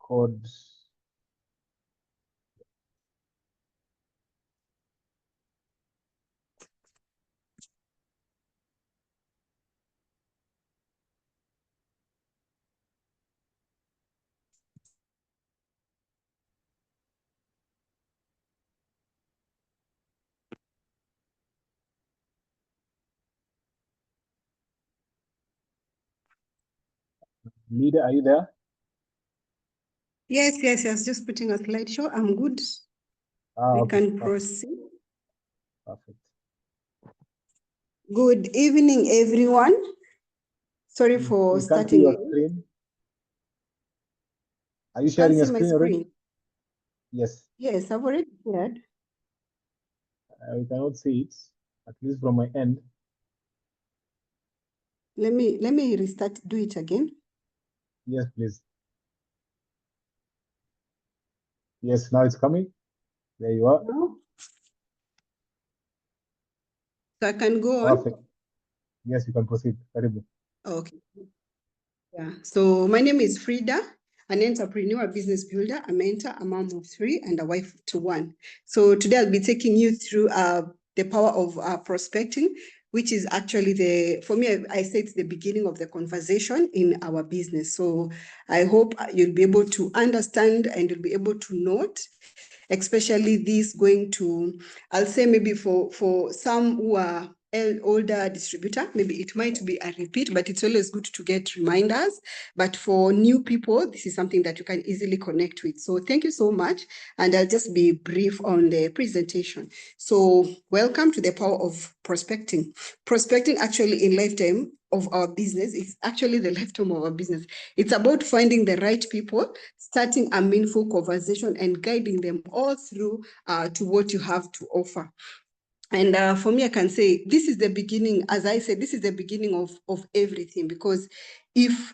code. Leader, are you there? Yes, just putting a slideshow. I'm good. We Okay, can perfect. proceed. Perfect. Good evening, everyone. Sorry for We can't see your starting. screen. Are you Can't sharing your see my screen already? screen. Yes. Yes, I've already shared. We cannot see it, at least from my end. Let me restart, do it again. Yes, please. Yes, now it's coming. There you are. Now, so I can go on. Perfect. Yes, you can proceed. Karibu. Okay. Yeah. So my name is Frida, an entrepreneur, business builder, a mentor, a mom of 3, and a wife to 1. So today I'll be taking you through the power of prospecting, which is actually for me, I say it's the beginning of the conversation in our business. So I hope you'll be able to understand and you'll be able to note, especially this going to, I'll say maybe for some who are older distributor, maybe it might be a repeat, but it's always good to get reminders. But for new people, this is something that you can easily connect with. So thank you so much. And I'll just be brief on the presentation. So welcome to the power of prospecting. Prospecting actually in lifetime of our business is actually the lifetime of our business. It's about finding the right people, starting a meaningful conversation and guiding them all through to what you have to offer. And for me, I can say this is the beginning, as I said, this is the beginning of everything, because if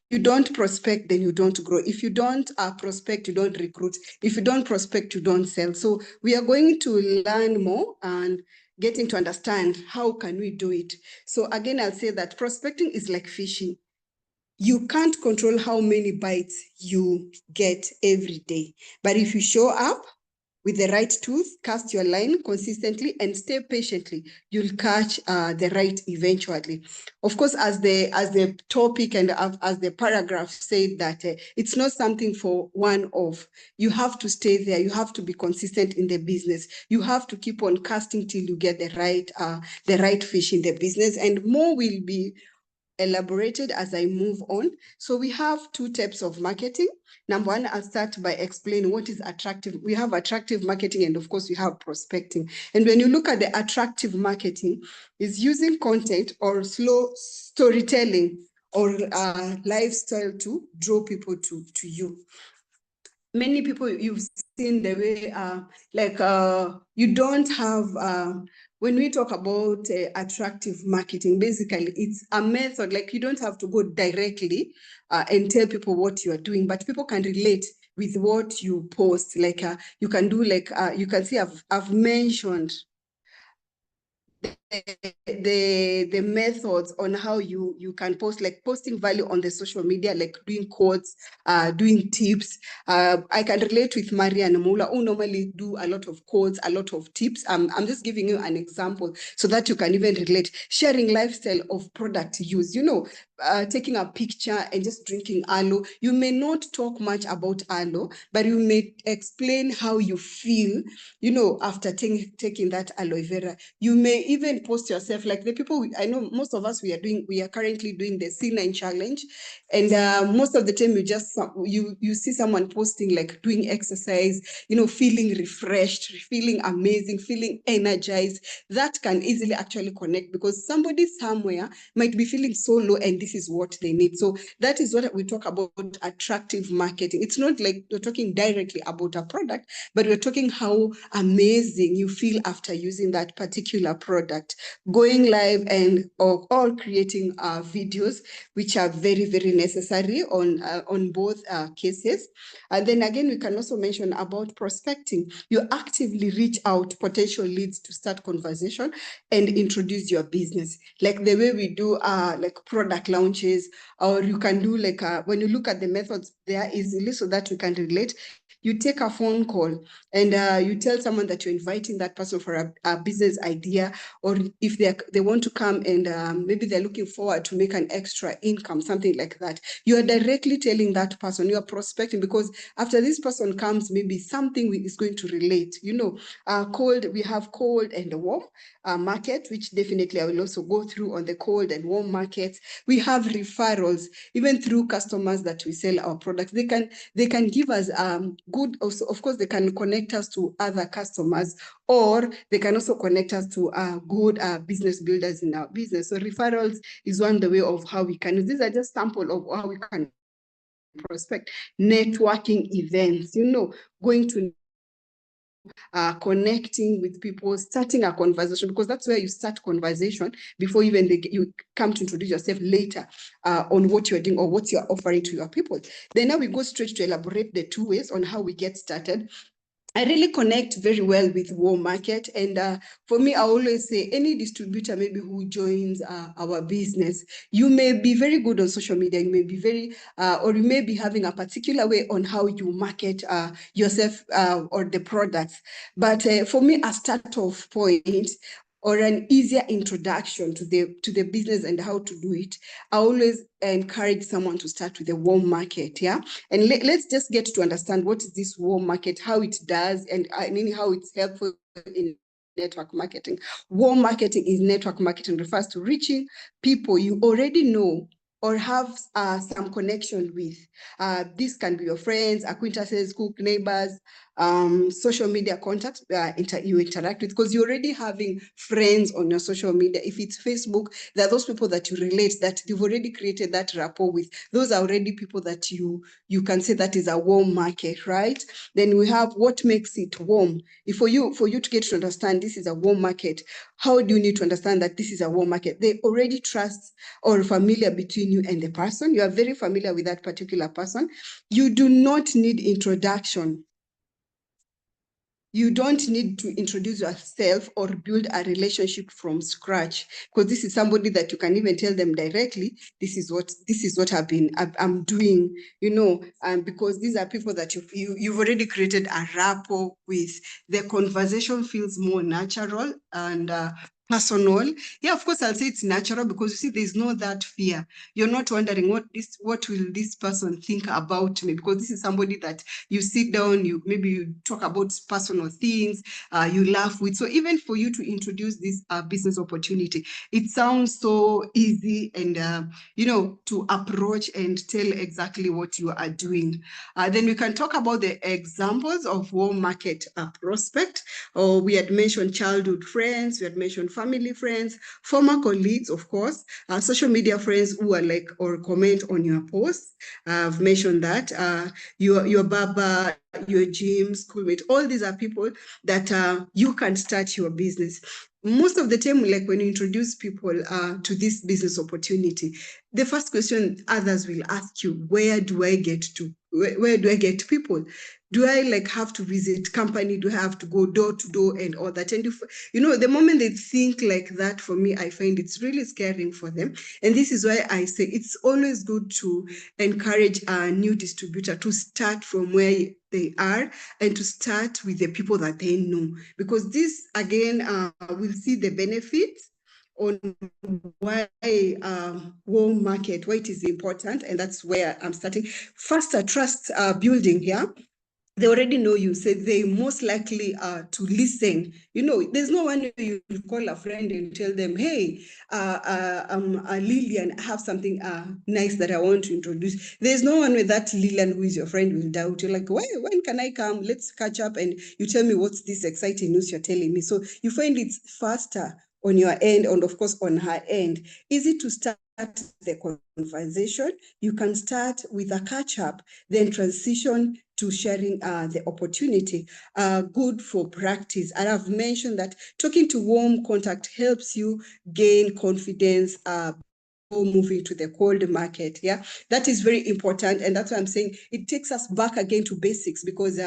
you don't prospect, then you don't grow. If you don't prospect, you don't recruit. If you don't prospect, you don't sell. So we are going to learn more and getting to understand how can we do it. So again, I'll say that prospecting is like fishing. You can't control how many bites you get every day. But if you show up with the right tools, cast your line consistently and stay patiently, you'll catch the right eventually. Of course, as the topic and as the paragraph said that it's not something for one-off. You have to stay there. You have to be consistent in the business. You have to keep on casting till you get the right fish in the business, and more will be elaborated as I move on. So we have 2 types of marketing. Number 1, I'll start by explaining what is attractive. We have attractive marketing, and of course we have prospecting. And when you look at the attractive marketing, is using content or slow storytelling or lifestyle to draw people to you. Many people, you've seen the way, you don't have, when we talk about attractive marketing, basically it's a method, like you don't have to go directly and tell people what you are doing, but people can relate with what you post. Like you can do you can see I've mentioned the methods on how you can post, like posting value on the social media, like doing quotes, doing tips. I can relate with Maria and Mula, who normally do a lot of quotes, a lot of tips. I'm just giving you an example so that you can even relate. Sharing lifestyle of product use, taking a picture and just drinking aloe. You may not talk much about aloe, but you may explain how you feel, after taking that aloe vera. You may even post yourself, like the people, I know most of us, we are currently doing the C9 challenge. And most of the time you see someone posting, like doing exercise, feeling refreshed, feeling amazing, feeling energized. That can easily actually connect, because somebody somewhere might be feeling so low and this is what they need. So that is what we talk about attractive marketing. It's not like we're talking directly about a product, but we're talking how amazing you feel after using that particular product. product, going live and all creating videos, which are very, very necessary on both cases. And then again, we can also mention about prospecting. You actively reach out potential leads to start conversation and introduce your business, like the way we do like product launches, or you can do like when you look at the methods there easily so that we can relate. You take a phone call and you tell someone that you're inviting that person for a business idea, or if they want to come and maybe they're looking forward to make an extra income, something like that. You are directly telling that person, you are prospecting, because after this person comes, maybe something is going to relate. You know, we have cold and warm market, which definitely I will also go through on the cold and warm markets. We have referrals, even through customers that we sell our products. They can give us good, also, of course, they can connect us to other customers, or they can also connect us to good business builders in our business. So referrals is one the way of how we can use. These are just sample of how we can prospect. Networking events, you know, going to connecting with people, starting a conversation, because that's where you start conversation before even you come to introduce yourself later on what you're doing or what you're offering to your people. Then now we go straight to elaborate the two ways on how we get started. I really connect very well with warm market. And for me, I always say any distributor maybe who joins our business, you may be very good on social media, you may be very, or you may be having a particular way on how you market yourself or the products. But for me, a start-off point or an easier introduction to the business and how to do it, I always encourage someone to start with the warm market, yeah? And let's just get to understand what is this warm market, how it does, and how it's helpful in network marketing. Warm marketing is network marketing, refers to reaching people you already know or have some connection with. This can be your friends, acquaintances, cook, neighbors, social media contacts you interact with, because you're already having friends on your social media. If it's Facebook, there are those people that you relate, that you've already created that rapport with. Those are already people that you can say that is a warm market, right? Then we have what makes it warm. For you to get to understand this is a warm market, how do you need to understand that this is a warm market? They already trust or familiar between you and the person. You are very familiar with that particular person. You do not need introduction. You don't need to introduce yourself or build a relationship from scratch, because this is somebody that you can even tell them directly, this is what I'm doing, you know, because these are people that you've already created a rapport with. The conversation feels more natural and personal. Yeah, of course, I'll say it's natural because you see, there's no that fear. You're not wondering what will this person think about me, because this is somebody that you sit down, maybe you talk about personal things, you laugh with. So even for you to introduce this business opportunity, it sounds so easy and to approach and tell exactly what you are doing. Then we can talk about the examples of warm market prospect. We had mentioned childhood friends, we had mentioned family friends, former colleagues, of course, social media friends who are like or comment on your posts. I've mentioned that. Your baba, your gym, schoolmate, all these are people that you can start your business. Most of the time, like when you introduce people to this business opportunity, the first question others will ask you, where do I get to? Where do I get people? Do I like have to visit company? Do I have to go door to door and all that? And the moment they think like that, for me, I find it's really scaring for them. And this is why I say it's always good to encourage a new distributor to start from where they are and to start with the people that they know, because this again will see the benefits on why warm market, why it is important, and that's where I'm starting. Faster trust building here. They already know you, so they most likely to listen. There's no one you call a friend and tell them, hey, I'm Lillian, I have something nice that I want to introduce. There's no one with that Lillian who is your friend will doubt. You're like, when can I come? Let's catch up and you tell me what's this exciting news you're telling me. So you find it's faster on your end and of course on her end. Easy to start the conversation. You can start with a catch up, then transition to sharing the opportunity. Good for practice. And I've mentioned that talking to warm contact helps you gain confidence moving to the cold market. Yeah, that is very important, and that's why I'm saying it takes us back again to basics, because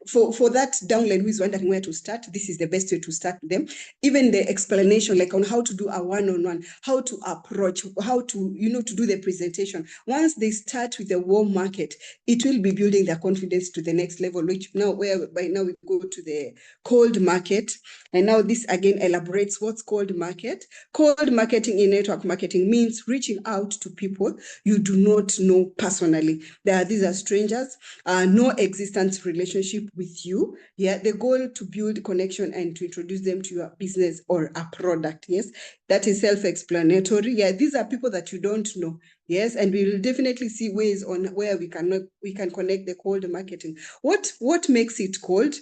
for that downline who is wondering where to start, this is the best way to start them. Even the explanation, like on how to do a one-on-one, how to approach, how to to do the presentation. Once they start with the warm market, it will be building their confidence to the next level, which now by now we go to the cold market. And now this again elaborates what's cold market. Cold marketing in network marketing means reaching out to people you do not know personally. These are strangers, no existence relationship with you. Yeah, the goal to build connection and to introduce them to your business or a product. Yes, that is self-explanatory. Yeah, these are people that you don't know. Yes, and we will definitely see ways on where we can connect the cold marketing. What makes it cold?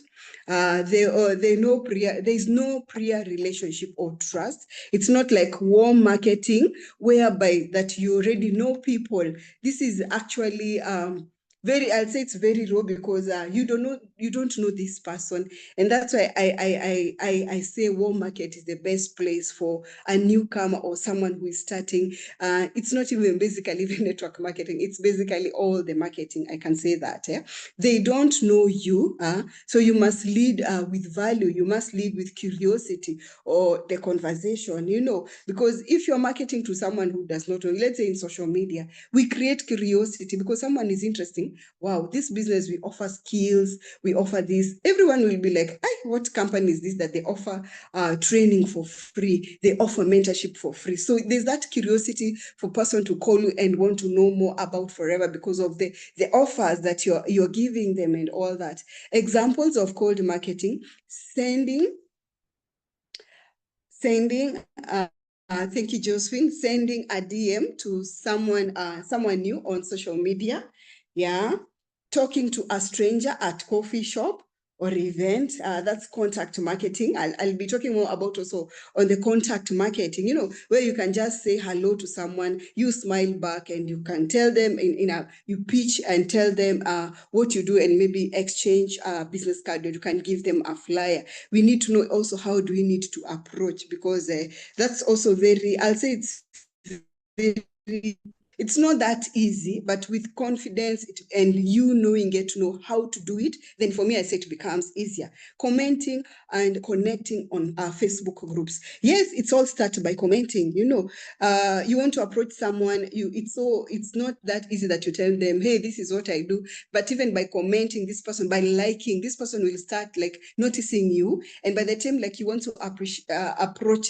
There's no prior relationship or trust. It's not like warm marketing whereby that you already know people. This is actually I'll say it's very raw, because you don't know this person, and that's why I say warm market is the best place for a newcomer or someone who is starting. It's not even basically the network marketing, it's basically all the marketing, I can say that. They don't know you, so you must lead with value, you must lead with curiosity or the conversation, because if you're marketing to someone who does not know, let's say in social media, we create curiosity because someone is interesting. Wow, this business, we offer skills, we offer this. Everyone will be like, what company is this that they offer training for free? They offer mentorship for free. So there's that curiosity for person to call you and want to know more about Forever because of the offers that you're giving them and all that. Examples of cold marketing: sending thank you, Josephine. Sending a DM to someone new on social media. Yeah. Talking to a stranger at coffee shop or event. That's contact marketing. I'll be talking more about also on the contact marketing, where you can just say hello to someone, you smile back, and you can tell them you pitch and tell them what you do, and maybe exchange a business card, or you can give them a flyer. We need to know also how do we need to approach, because that's also I'll say it's very, it's not that easy, but with confidence and get to know how to do it, then for me, I say it becomes easier. Commenting and connecting on our Facebook groups. Yes, it's all started by commenting. You want to approach someone, it's not that easy that you tell them, hey, this is what I do. But even by commenting this person, by liking, this person will start like noticing you. And by the time like you want to approach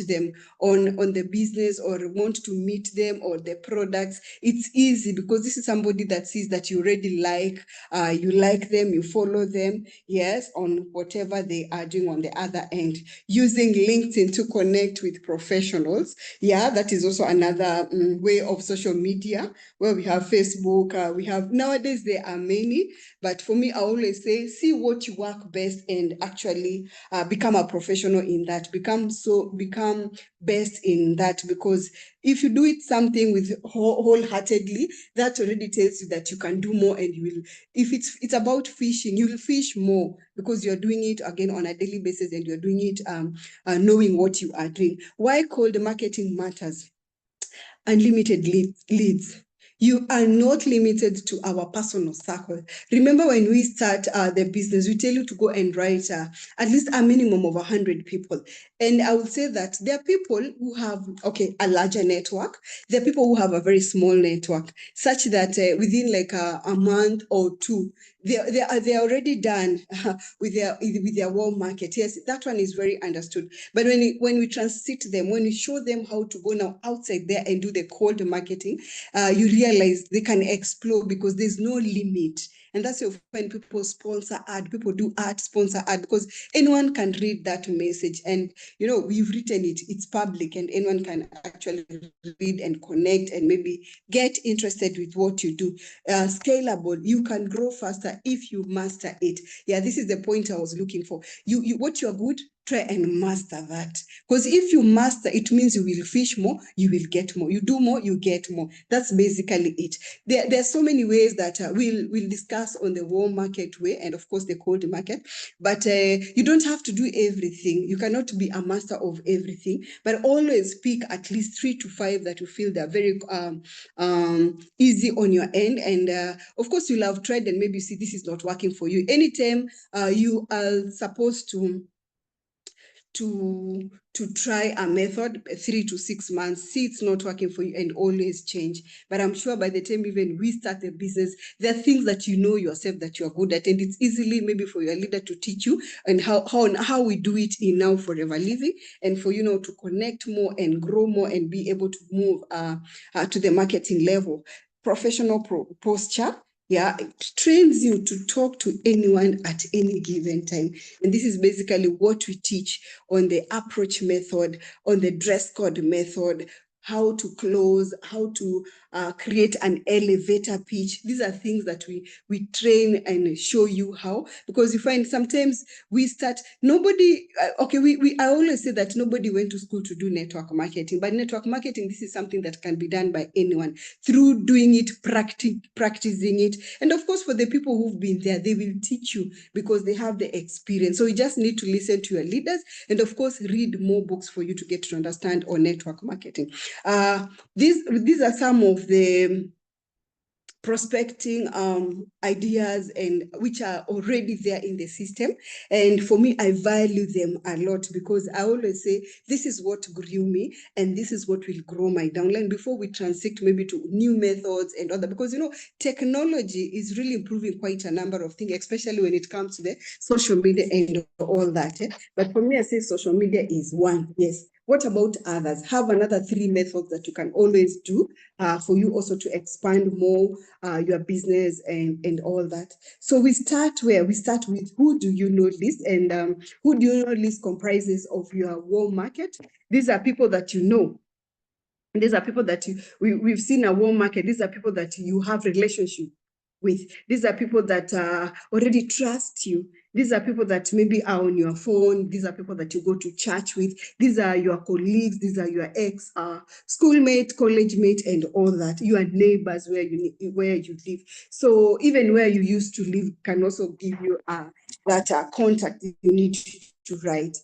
them on the business, or want to meet them or the products, it's easy because this is somebody that sees that you already you like them, you follow them, yes, on whatever they are doing on the other end. Using LinkedIn to connect with professionals. Yeah, that is also another way of social media, where we have Facebook, we have, nowadays there are many, but for me, I always say, see what you work best and actually become a professional in that, become best in that, because if you do it something with wholeheartedly, that already tells you that you can do more, and you will, if it's about fishing, you will fish more because you're doing it again on a daily basis, and you're doing it knowing what you are doing. Why cold marketing matters? Unlimited leads. You are not limited to our personal circle. Remember, when we start the business, we tell you to go and write at least a minimum of 100 people. And I would say that there are people who have, a larger network. There are people who have a very small network, such that within like a month or two, they're already done with their warm market. Yes, that one is very understood. But when we transit them, when we show them how to go now outside there and do the cold marketing, you realize they can explore because there's no limit. And that's when people sponsor ad, people do ad, sponsor ad, because anyone can read that message. And, we've written it, it's public, and anyone can actually read and connect and maybe get interested with what you do. Scalable, you can grow faster if you master it. Yeah, this is the point I was looking for. What you're good, try and master that. Because if you master, it means you will fish more, you will get more. You do more, you get more. That's basically it. There are so many ways that we'll discuss on the warm market way, and of course the cold market. But you don't have to do everything. You cannot be a master of everything, but always pick at least 3 to 5 that you feel they're very easy on your end. And of course, you'll have tried and maybe you see this is not working for you. Anytime you are supposed to try a method 3 to 6 months, see it's not working for you, and always change. But I'm sure by the time even we start the business, there are things that you know yourself that you are good at, and it's easily maybe for your leader to teach you and how we do it in Now Forever Living, and for to connect more and grow more and be able to move to the marketing level. Professional posture. Yeah, it trains you to talk to anyone at any given time. And this is basically what we teach on the approach method, on the dress code method, how to close, how to create an elevator pitch. These are things that we train and show you how, because you find sometimes we start, nobody, I always say that nobody went to school to do network marketing, but network marketing, this is something that can be done by anyone through doing it, practicing it. And of course, for the people who've been there, they will teach you because they have the experience. So you just need to listen to your leaders and of course, read more books for you to get to understand on network marketing. These are some of the prospecting ideas and which are already there in the system. And for me, I value them a lot because I always say, this is what grew me and this is what will grow my downline before we transict maybe to new methods and other, because technology is really improving quite a number of things, especially when it comes to the social media and all that. But for me, I say social media is one, yes. What about others? Have another 3 methods that you can always do for you also to expand more your business and all that. So we start where? We start with who do you know list, and who do you know list comprises of your warm market. These are people that you know. These are people that we've seen a warm market. These are people that you have relationship with. These are people that already trust you. These are people that maybe are on your phone. These are people that you go to church with. These are your colleagues. These are your ex schoolmate, college mate, and all that. Your neighbors where you live. So even where you used to live can also give you that contact you need to write.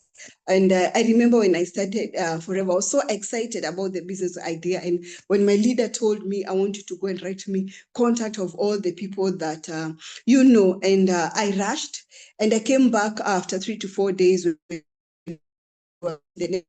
And I remember when I started Forever, I was so excited about the business idea. And when my leader told me, I want you to go and write me contact of all the people that and I rushed, and I came back after 3 to 4 days with the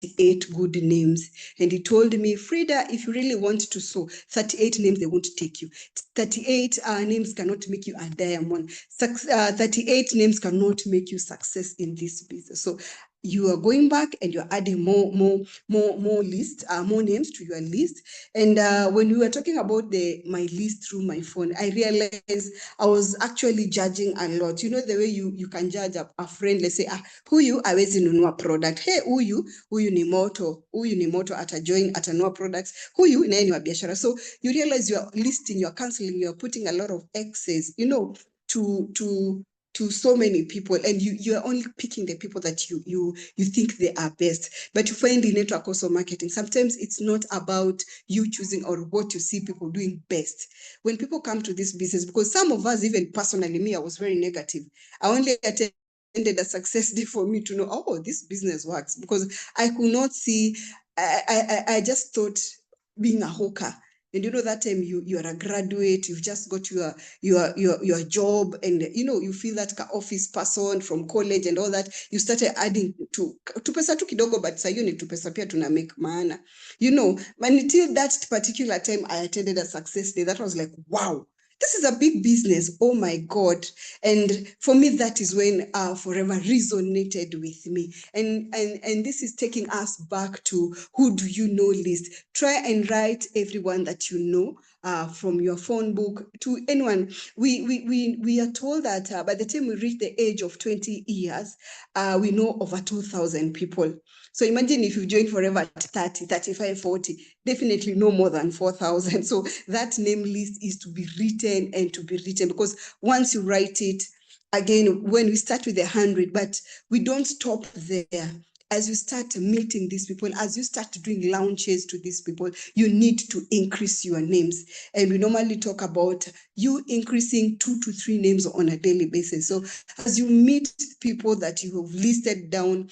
38 good names. And he told me, Frida, if you really want to sow 38 names, they won't take you. 38 names cannot make you a diamond. 38 names cannot make you success in this business. So you are going back and you're adding more list, more names to your list. And when we were talking about my list through my phone, I realized I was actually judging a lot. You know, the way you can judge a friend, let's say, huyu hawezi nunua product. Hey, huyu ni moto atajoin, atanunua products. Huyu naye ni wa biashara. So you realize you're listing, you're canceling, you're putting a lot of X's, to so many people, and you are only picking the people that you think they are best. But you find in network also marketing, sometimes it's not about you choosing or what you see people doing best. When people come to this business, because some of us, even personally, me, I was very negative. I only attended a success day for me to know, oh, this business works, because I could not see, I just thought being a hawker. And that time you are a graduate, you've just got your job, and you feel that office person from college and all that. You started adding to pesa tu kidogo, but sayo ni tu pesa pia tuna make maana. Until that particular time I attended a success day, that was like, wow, this is a big business. Oh my God. And for me, that is when Forever resonated with me. And this is taking us back to who do you know list. Try and write everyone that you know from your phone book to anyone. We are told that by the time we reach the age of 20 years, we know over 2,000 people. So imagine if you join Forever at 30, 35, 40, definitely no more than 4,000. So that name list is to be written and to be written, because once you write it, again, when we start with 100, but we don't stop there. As you start meeting these people, as you start doing launches to these people, you need to increase your names. And we normally talk about you increasing 2 to 3 names on a daily basis. So as you meet people that you have listed down,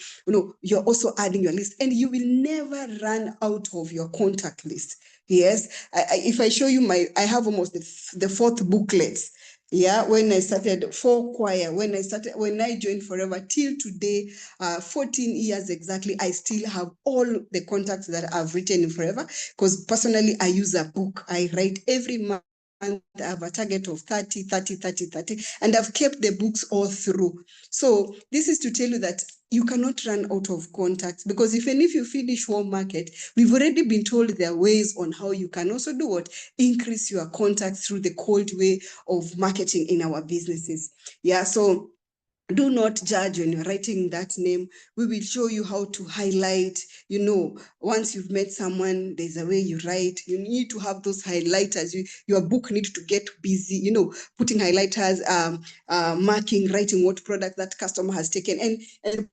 you're also adding your list, and you will never run out of your contact list. Yes, if I show you I have almost the 4th booklets. Yeah, when I started for choir, when I joined Forever till today, 14 years exactly, I still have all the contacts that I've written in Forever, because personally I use a book. I write every month. I have a target of 30, 30, 30, 30, and I've kept the books all through. So this is to tell you that you cannot run out of contacts, because even if you finish one market, we've already been told there are ways on how you can also do what? Increase your contacts through the cold way of marketing in our businesses. Yeah, so do not judge when you're writing that name. We will show you how to highlight. Once you've met someone, there's a way you write. You need to have those highlighters. Your book needs to get busy, putting highlighters, marking, writing what product that customer has taken. And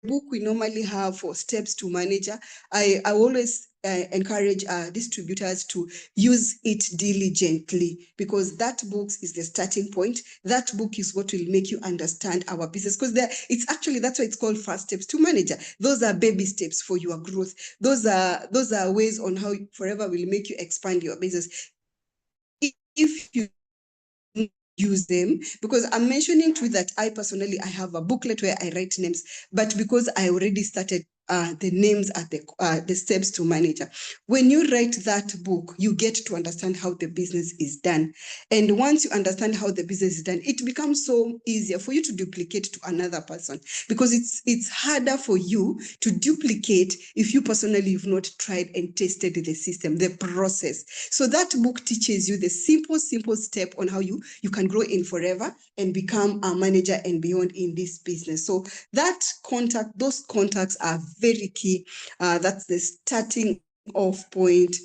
book we normally have for steps to manager, I always encourage distributors to use it diligently, because that book is the starting point. That book is what will make you understand our business, because that's why it's called First Steps to Manager. Those are baby steps for your growth. Those are ways on how Forever will make you expand your business if you use them. Because I'm mentioning to you that I personally, I have a booklet where I write names, but because I already started the names at the steps to manager. When you write that book, you get to understand how the business is done. And once you understand how the business is done, it becomes so easier for you to duplicate to another person, because it's harder for you to duplicate if you personally have not tried and tested the system, the process. So that book teaches you the simple step on how you can grow in Forever and become a manager and beyond in this business. So those contacts are very key. That's the starting off point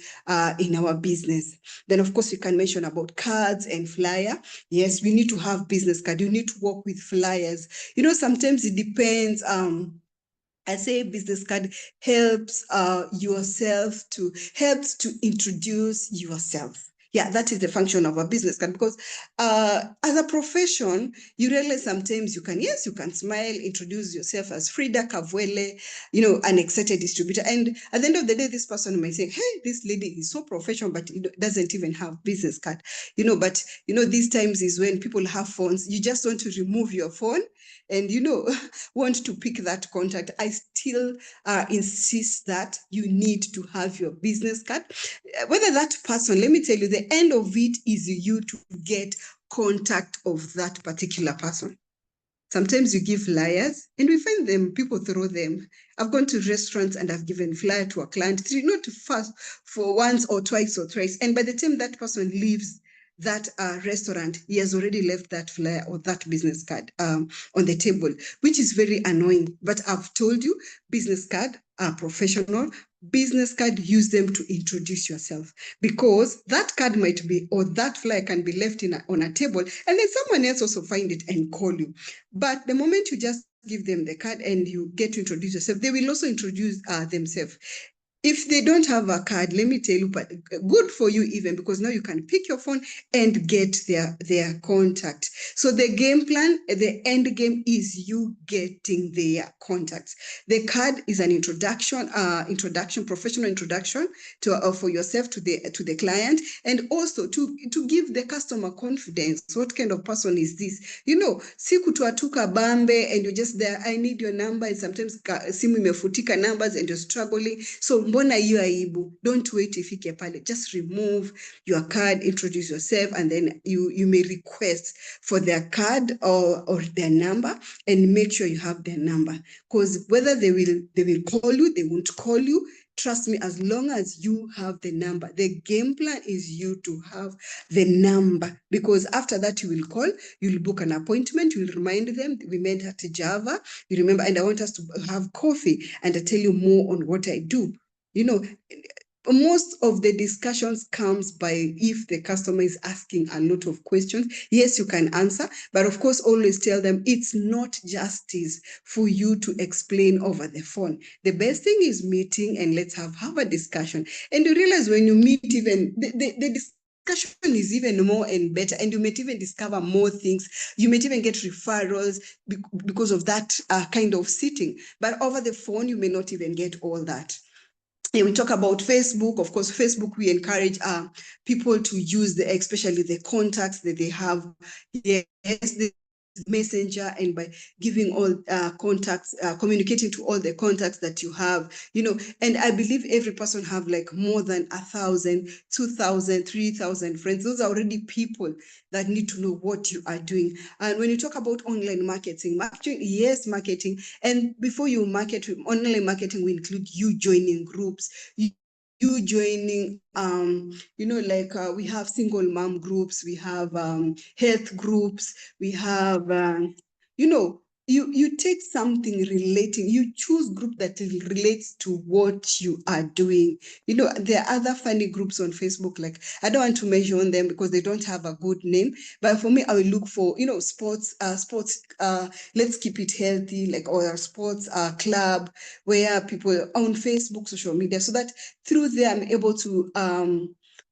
in our business. Then of course we can mention about cards and flyer. Yes, we need to have business card. You need to work with flyers. Sometimes it depends. I say business card helps helps to introduce yourself. Yeah, that is the function of a business card, because as a profession, you realize sometimes you can smile, introduce yourself as Frida Kavwele, an excited distributor. And at the end of the day, this person might say, hey, this lady is so professional, but doesn't even have business card. But these times is when people have phones. You just want to remove your phone and, want to pick that contact. I still insist that you need to have your business card. Whether that person, let me tell you, the end of it is you to get contact of that particular person. Sometimes you give flyers and we find them, people throw them. I've gone to restaurants and I've given flyer to a client, not fast for once or twice or thrice. And by the time that person leaves that restaurant, he has already left that flyer or that business card on the table, which is very annoying. But I've told you, business card are professional. Business card, use them to introduce yourself, because that card might be, or that flyer can be left on a table, and then someone else also find it and call you. But the moment you just give them the card and you get to introduce yourself, they will also introduce themselves. If they don't have a card, let me tell you, but good for you even, because now you can pick your phone and get their contact. So the game plan, the end game is you getting their contacts. The card is an introduction, professional introduction for yourself to the client, and also to give the customer confidence. What kind of person is this? Si kutuatuka bambe and you're just there, I need your number, and sometimes simu imefutika numbers and you're struggling. So mbona hiyo aibu? Don't wait ifike pale. Just remove your card, introduce yourself, and then you may request for their card or their number, and make sure you have their number. Because whether they will call you, they won't call you, trust me, as long as you have the number. The game plan is you to have the number, because after that you will call, you'll book an appointment, you'll remind them, we met at Java, you remember, and I want us to have coffee, and I tell you more on what I do. most of the discussions comes by if the customer is asking a lot of questions. Yes, you can answer, but of course, always tell them it's not justice for you to explain over the phone. The best thing is meeting and let's have a discussion. And you realize when you meet, even the discussion is even more and better, and you might even discover more things. You might even get referrals because of that kind of sitting. But over the phone, you may not even get all that. And we talk about Facebook. Of course, Facebook, we encourage people to use especially the contacts that they have. Yes, the messenger, and by giving all contacts, communicating to all the contacts that you have, and I believe every person have like more than 1,000, 2,000, 3,000 friends. Those are already people that need to know what you are doing. And when you talk about online marketing, yes, marketing. And before you market, online marketing will include you joining groups, you joining, we have single mom groups, we have health groups, we have, you take something relating, you choose group that relates to what you are doing. There are other funny groups on Facebook, like I don't want to mention them because they don't have a good name, but for me, I will look for, sports, let's keep it healthy, like, or a sports club where people on Facebook, social media, so that through there, I'm able to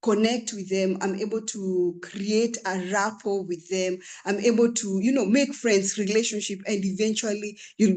connect with them. I'm able to create a rapport with them. I'm able to, make friends, relationship, and eventually it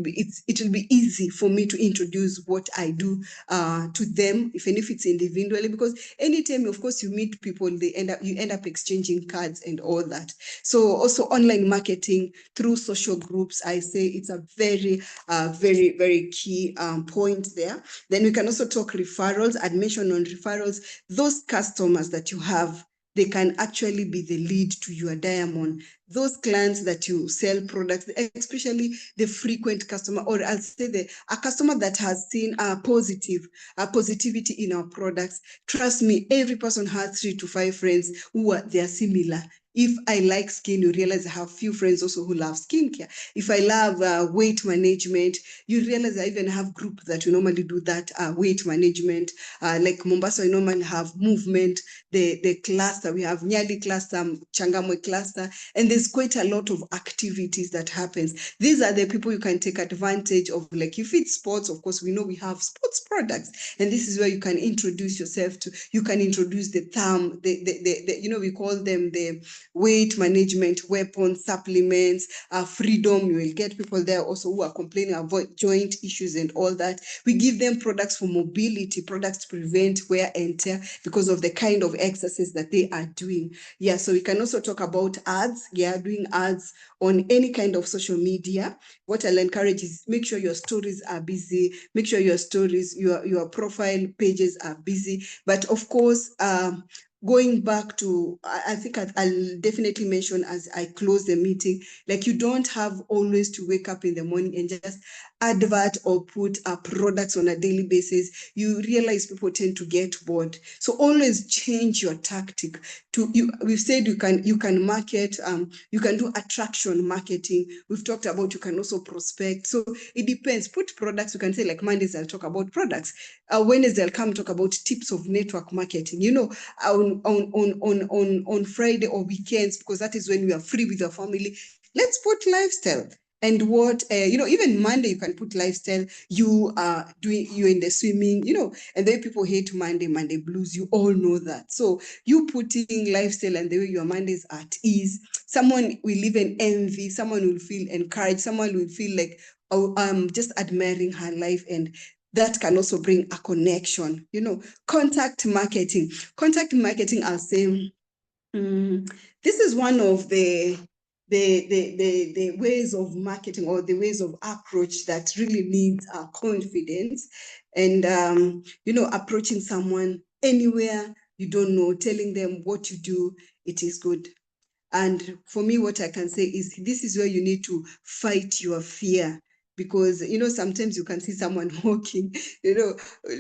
will be easy for me to introduce what I do to them, even if it's individually, because anytime, of course, you meet people, you end up exchanging cards and all that. So also online marketing through social groups, I say it's a very, very, very key point there. Then we can also talk referrals. I'd mentioned on referrals, those customers that you have, they can actually be the lead to your diamond. Those clients that you sell products, especially the frequent customer, or I'll say a customer that has seen a positivity in our products. Trust me, every person has 3 to 5 friends they are similar. If I like skin, you realize I have few friends also who love skincare. If I love weight management, you realize I even have groups that we normally do that weight management. Like Mombasa, we normally have movement, the cluster. We have Nyali cluster, Changamwe cluster, and there's quite a lot of activities that happens. These are the people you can take advantage of. Like if it's sports, of course, we know we have sports products, and this is where you can introduce yourself to. You can introduce the term, we call them the weight management weapons, supplements, freedom. You will get people there also who are complaining about joint issues and all that. We give them products for mobility, products to prevent wear and tear because of the kind of exercise that they are doing. Yeah, so we can also talk about ads. Yeah, doing ads on any kind of social media. What I'll encourage is make sure your stories are busy, make sure your stories, your profile pages are busy. But of course, going back to, I think I'll definitely mention as I close the meeting, like you don't have always to wake up in the morning and just advert or put products on a daily basis. You realize people tend to get bored. So always change your tactic. We've said you can market, you can do attraction marketing. We've talked about you can also prospect. So it depends. Put products, you can say like Mondays I'll talk about products. Wednesday I'll come talk about tips of network marketing. On Friday or weekends, because that is when we are free with your family, let's put lifestyle. And even Monday, you can put lifestyle. You are you're in the swimming, and then people hate Monday blues. You all know that. So you putting lifestyle and the way your Monday is at ease, someone will even envy, someone will feel encouraged, someone will feel like, oh, I'm just admiring her life. And that can also bring a connection. Contact marketing. Contact marketing, I'll say, this is one of the ways of marketing, or the ways of approach that really needs confidence. And approaching someone anywhere you don't know, telling them what you do, it is good. And for me, what I can say is this is where you need to fight your fear. Because, sometimes you can see someone walking,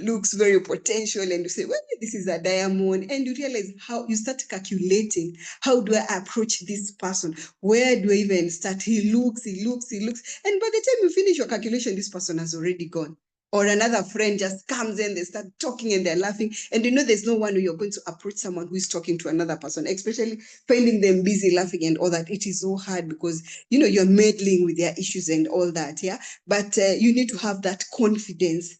looks very potential, and you say, well, this is a diamond. And you realize how you start calculating, how do I approach this person? Where do I even start? He looks. And by the time you finish your calculation, this person has already gone. or another friend just comes in, they start talking and they're laughing. And there's no one who you're going to approach someone who is talking to another person, especially finding them busy laughing and all that. It is so hard because, you're meddling with their issues and all that. Yeah. But you need to have that confidence.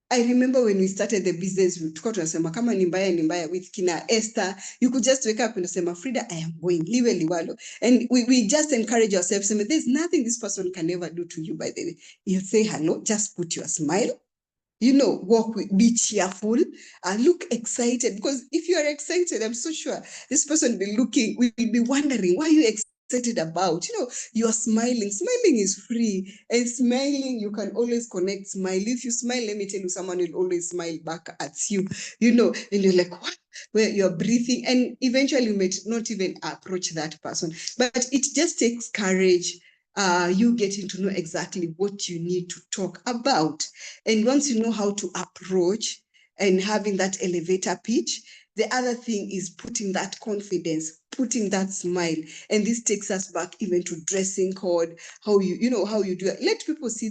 I remember when we started the business, tulikuwa tunasema kama ni mbaya with kina Esther, you could just wake up and say, Frida, I am going, liwe liwalo. And we just encourage ourselves, there's nothing this person can ever do to you, by the way. You say hello, just put your smile, walk with, be cheerful, look excited. Because if you are excited, I'm so sure this person will be wondering, what are you excited about? You are smiling. Smiling is free. And smiling, you can always connect. Smile. If you smile, let me tell you, someone will always smile back at you, and you're like, what? Where you're breathing. And eventually you may not even approach that person. But it just takes courage. You getting to know exactly what you need to talk about. And once you know how to approach and having that elevator pitch, the other thing is putting that confidence, putting that smile. And this takes us back even to dressing code, how how you do it. Let people see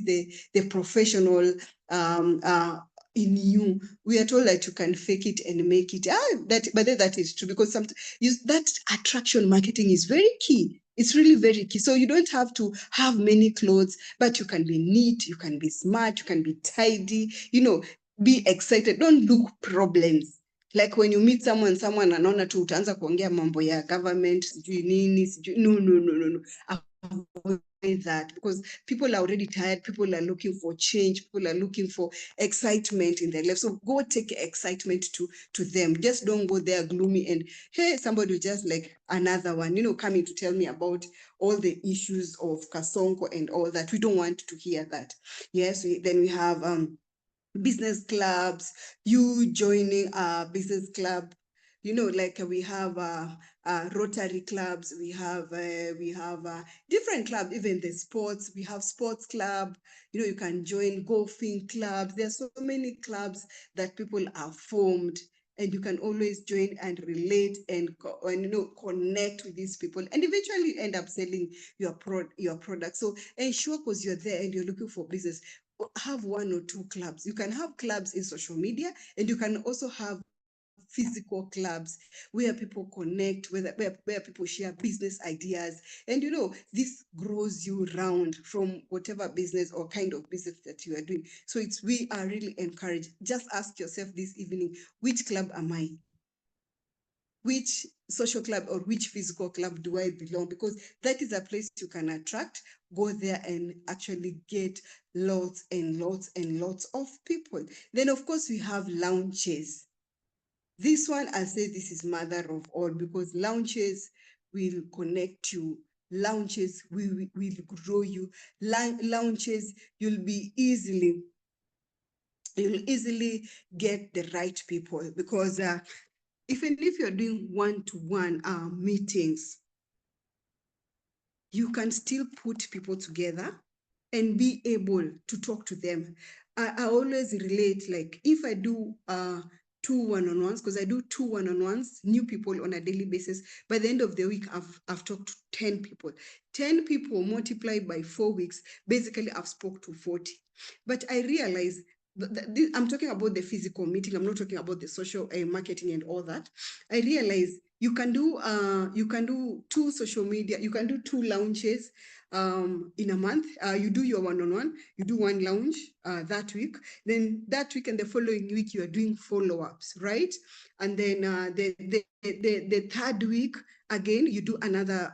the professional in you. We are told that you can fake it and make it. But that is true, because that attraction marketing is very key. It's really very key. So you don't have to have many clothes, but you can be neat, you can be smart, you can be tidy, be excited. Don't look problems. Like when you meet someone anaona tu utaanza kuongea mambo ya government, sijui nini, sijui. No. Avoid that, because people are already tired. People are looking for change. People are looking for excitement in their life. So go take excitement to them. Just don't go there gloomy and, hey, somebody will just like another one, coming to tell me about all the issues of Kasongo and all that. We don't want to hear that. Yes. Then we have business clubs, you joining a business club, like we have Rotary clubs, we have different clubs, even the sports, we have sports club, you can join golfing clubs. There's so many clubs that people are formed, and you can always join and relate and connect with these people, and eventually end up selling your product. So ensure, because you're there and you're looking for business, have one or two clubs. You can have clubs in social media, and you can also have physical clubs where people connect, where people share business ideas. And this grows you round from whatever business or kind of business that you are doing. So we are really encouraged. Just ask yourself this evening, which club am I? Which social club or which physical club do I belong? Because that is a place you can attract. Go there and actually get lots and lots and lots of people. Then, of course, we have launches. This one, I say this is mother of all, because launches will connect you. Launches will grow you. Launches, you'll easily get the right people, because even if you're doing one-to-one meetings, you can still put people together and be able to talk to them. I always relate, like if I do 2 one-on-ones, because I do 2 one-on-ones, new people on a daily basis. By the end of the week, I've talked to 10 people. 10 people multiplied by 4 weeks, basically I've spoke to 40. But I realize I'm talking about the physical meeting. I'm not talking about the social marketing and all that. I realize you can do 2 social media. You can do 2 launches in a month. You do your one-on-one. You do 1 launch that week. Then that week and the following week, you are doing follow-ups, right? And then the third week, again, you do another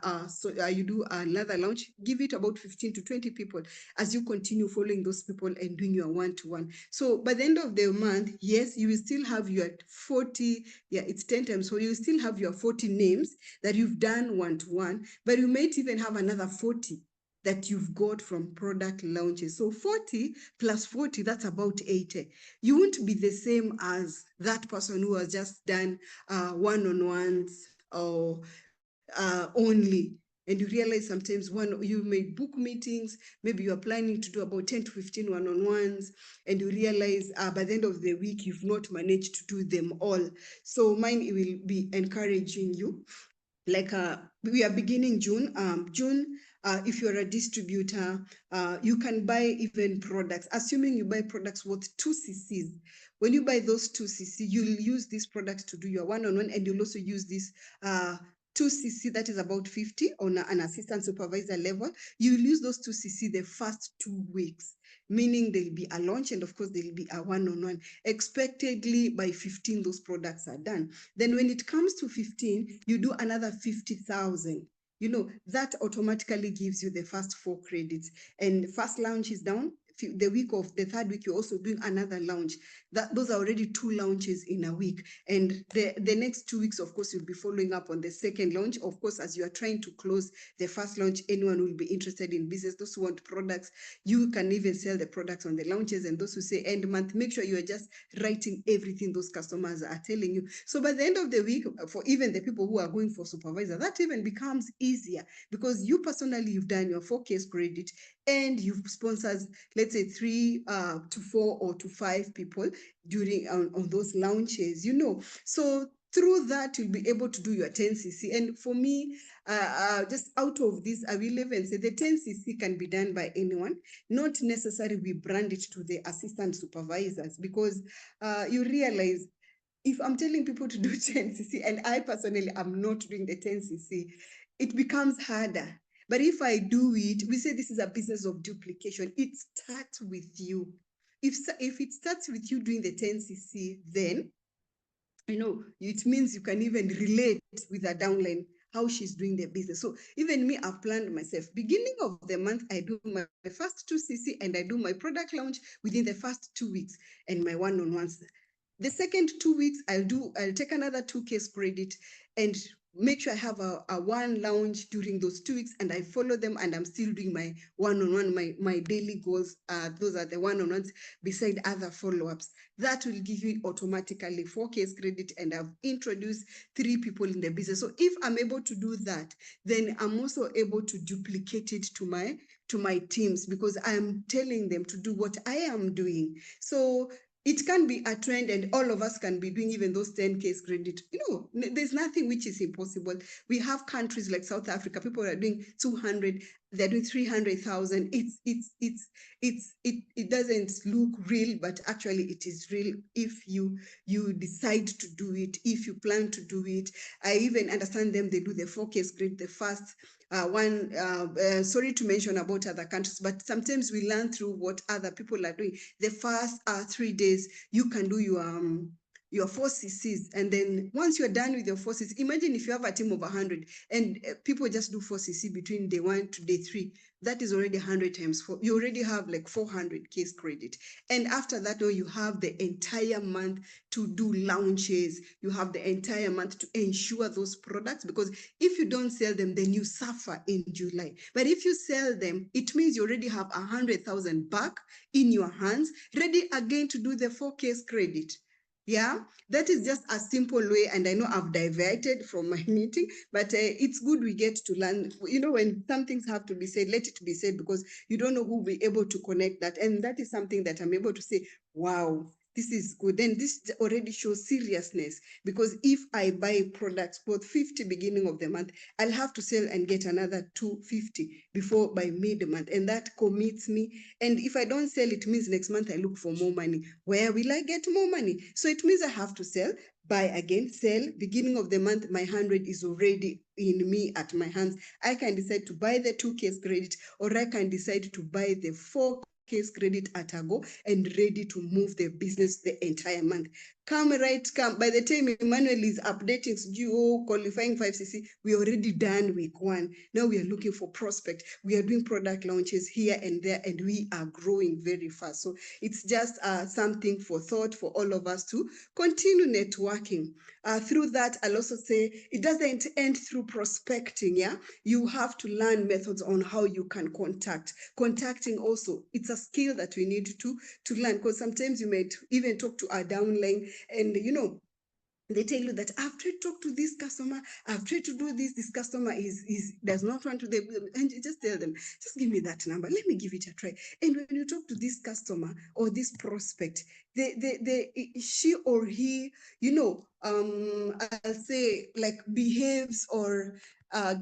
launch. Give it about 15 to 20 people as you continue following those people and doing your one-to-one. So by the end of the month, yes, you will still have your 40, it's 10 times, so you still have your 40 names that you've done one-to-one, but you might even have another 40 that you've got from product launches. So 40 plus 40, that's about 80. You won't be the same as that person who has just done one-on-ones or only. And you realize sometimes you may book meetings, maybe you are planning to do about 10 to 15 one-on-ones, and you realize by the end of the week, you've not managed to do them all. So mine will be encouraging you. Like we are beginning June. June, if you're a distributor, you can buy even products, assuming you buy products worth 2 cc's. When you buy those 2 cc, you'll use these products to do your one-on-one, and you'll also use this 2 cc, that is about 50 on an assistant supervisor level. You'll use those 2 cc the first 2 weeks, meaning there'll be a launch, and of course there'll be a one-on-one. Expectedly by 15, those products are done. Then when it comes to 15, you do another 50,000. You know, that automatically gives you the first 4 credits. And first launch is down. The week of the 3rd week, you're also doing another launch. Those are already 2 launches in a week. And the next 2 weeks, of course, you'll be following up on the second launch. Of course, as you are trying to close the first launch, anyone who will be interested in business, those who want products, you can even sell the products on the launches. And those who say end month, make sure you are just writing everything those customers are telling you. So by the end of the week, for even the people who are going for supervisor, that even becomes easier, because you personally, you've done your 4 case credit, and you've sponsored, let's say 3 to 4 or to 5 people during on those launches, you know. So through that, you'll be able to do your 10 cc. And for me, just out of this, I will even say the 10 cc can be done by anyone, not necessarily we brand it to the assistant supervisors, because you realize, if I'm telling people to do 10 cc and I personally am not doing the 10 cc, it becomes harder. But if I do it, we say this is a business of duplication. It starts with you. If it starts with you doing the 10 cc, then, you know, it means you can even relate with a downline how she's doing the business. So even me, I've planned myself. Beginning of the month, I do my first 2 cc, and I do my product launch within the first 2 weeks, and my one-on-ones. The second 2 weeks, I'll take another 2 case credit and make sure I have a one launch during those 2 weeks, and I follow them, and I'm still doing my one-on-one, my daily goals. Those are the one-on-ones beside other follow-ups. That will give you automatically 4 case credit, and I've introduced 3 people in the business. So if I'm able to do that, then I'm also able to duplicate it to my teams, because I'm telling them to do what I am doing. So it can be a trend, and all of us can be doing even those 10 case credit. You know, there's nothing which is impossible. We have countries like South Africa, people are doing 200, they're doing 300,000. It doesn't look real, but actually it is real if you decide to do it, if you plan to do it. I even understand them, they do the 4 case credit, the first sorry to mention about other countries, but sometimes we learn through what other people are doing. The first 3 days, you can do your 4 cc's, and then once you're done with your 4 cc's, imagine if you have a team of 100 and people just do 4 cc between day 1 to day 3, that is already 100 times 4. You already have like 400 case credit. And after that, you have the entire month to do launches. You have the entire month to ensure those products, because if you don't sell them, then you suffer in July. But if you sell them, it means you already have 100,000 back in your hands, ready again to do the 4 case credit. Yeah, that is just a simple way. And I know I've diverted from my meeting, but it's good we get to learn. You know, when some things have to be said, let it be said, because you don't know who will be able to connect that. And that is something that I'm able to say, wow, this is good. Then this already shows seriousness, because if I buy products worth 50 beginning of the month, I'll have to sell and get another 250 before by mid-month, and that commits me. And if I don't sell, it means next month I look for more money. Where will I get more money? So it means I have to sell, buy again, sell. Beginning of the month, my 100 is already in me at my hands. I can decide to buy the 2 case credit, or I can decide to buy the 4 case credit at a go, and ready to move the business the entire month. Come. By the time Emmanuel is updating qualifying 5 cc, we already done week 1. Now we are looking for prospect. We are doing product launches here and there, and we are growing very fast. So it's just something for thought for all of us to continue networking. Through that, I'll also say it doesn't end through prospecting. Yeah, you have to learn methods on how you can contact. Contacting also, it's a skill that we need to learn, because sometimes you might even talk to a downline, and you know, they tell you that I've tried to talk to this customer, I've tried to do this customer does not want to, and you just tell them, just give me that number, let me give it a try. And when you talk to this customer or this prospect, she or he, I'll say like behaves or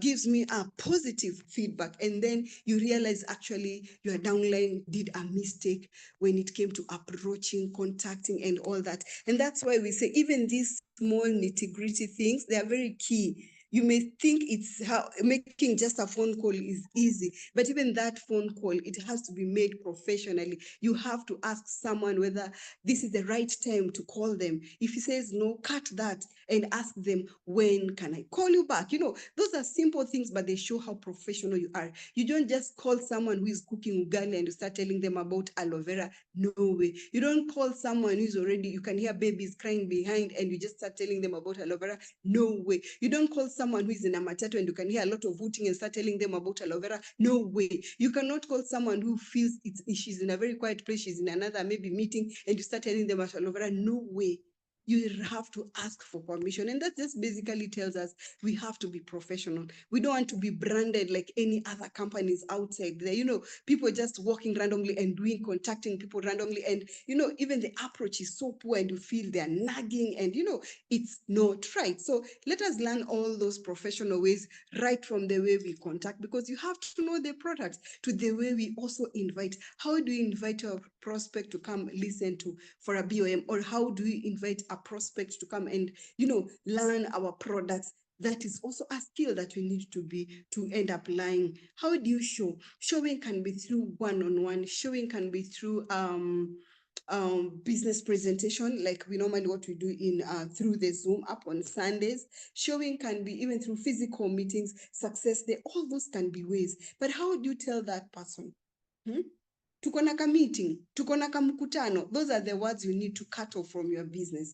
gives me a positive feedback, and then you realize actually your downline did a mistake when it came to approaching, contacting, and all that. And that's why we say even these small nitty-gritty things, they are very key. You may think it's how making just a phone call is easy, but even that phone call, it has to be made professionally. You have to ask someone whether this is the right time to call them. If he says no, cut that and ask them, when can I call you back? Those are simple things, but they show how professional you are. You don't just call someone who is cooking ugali and you start telling them about aloe vera. No way. You don't call someone who's already, you can hear babies crying behind and you just start telling them about aloe vera. No way. You don't call someone who is in a matatu and you can hear a lot of hooting and start telling them about aloe vera. No way. You cannot call someone who feels she's in a very quiet place, she's in another maybe meeting, and you start telling them about aloe vera. No way. You have to ask for permission. And that just basically tells us we have to be professional. We don't want to be branded like any other companies outside there. People just walking randomly and contacting people randomly. And, even the approach is so poor and you feel they're nagging and, it's not right. So let us learn all those professional ways right from the way we contact, because you have to know the product, to the way we also invite. How do you invite a prospect to come listen to for a BOM, or how do you invite a prospect to come and learn our products? That is also a skill that we need to end up learning. How do you show? Showing can be through one-on-one. Showing can be through business presentation, like we normally what we do in through the Zoom app on Sundays. Showing can be even through physical meetings, success day. All those can be ways. But how do you tell that person? Tuko na ka meeting, tuko na ka mkutano. Those are the words you need to cut off from your business.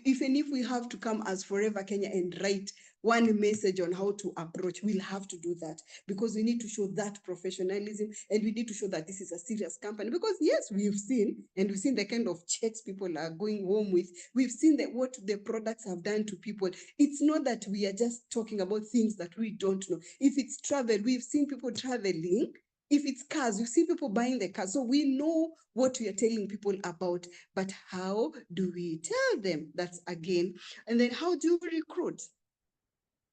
Even if we have to come as Forever Kenya and write one message on how to approach, we'll have to do that, because we need to show that professionalism, and we need to show that this is a serious company. Because yes, we've seen the kind of checks people are going home with. We've seen what the products have done to people. It's not that we are just talking about things that we don't know. If it's travel, we've seen people traveling. If it's cars, you see people buying the cars. So we know what we are telling people about, but how do we tell them? That's again. And then how do you recruit?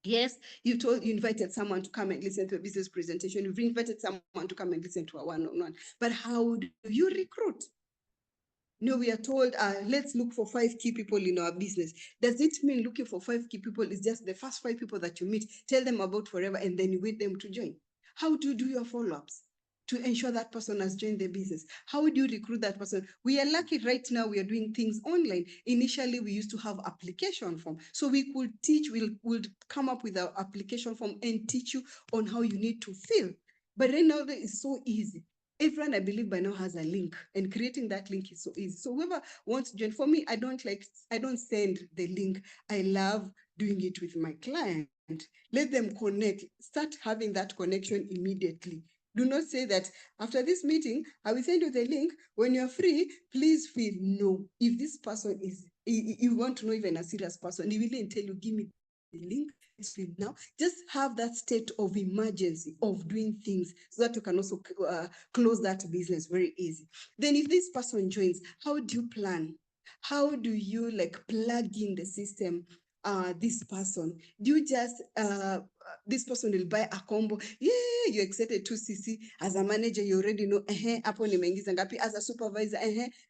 Yes, you invited someone to come and listen to a business presentation. You've invited someone to come and listen to a one-on-one. But how do you recruit? We are told, let's look for 5 key people in our business. Does it mean looking for 5 key people is just the first 5 people that you meet, tell them about Forever, and then you wait them to join? How do you do your follow-ups to ensure that person has joined the business? How do you recruit that person? We are lucky right now, we are doing things online. Initially, we used to have application form. So we could teach, we'll come up with our application form and teach you on how you need to fill. But right now, it's so easy. Everyone, I believe, by now has a link, and creating that link is so easy. So whoever wants to join, for me, I don't send the link. I love doing it with my client. Let them connect, start having that connection immediately. Do not say that after this meeting, I will send you the link. When you're free, please feel. No. If this person is, you want to know even a serious person, he will tell you, give me the link. Now, just have that state of emergency of doing things so that you can also close that business very easy. Then if this person joins, how do you plan? How do you plug in the system? This person, do you just this person will buy a combo? Yeah, you're excited to see. As a manager, you already know, hapo nimeingiza ngapi. As a supervisor,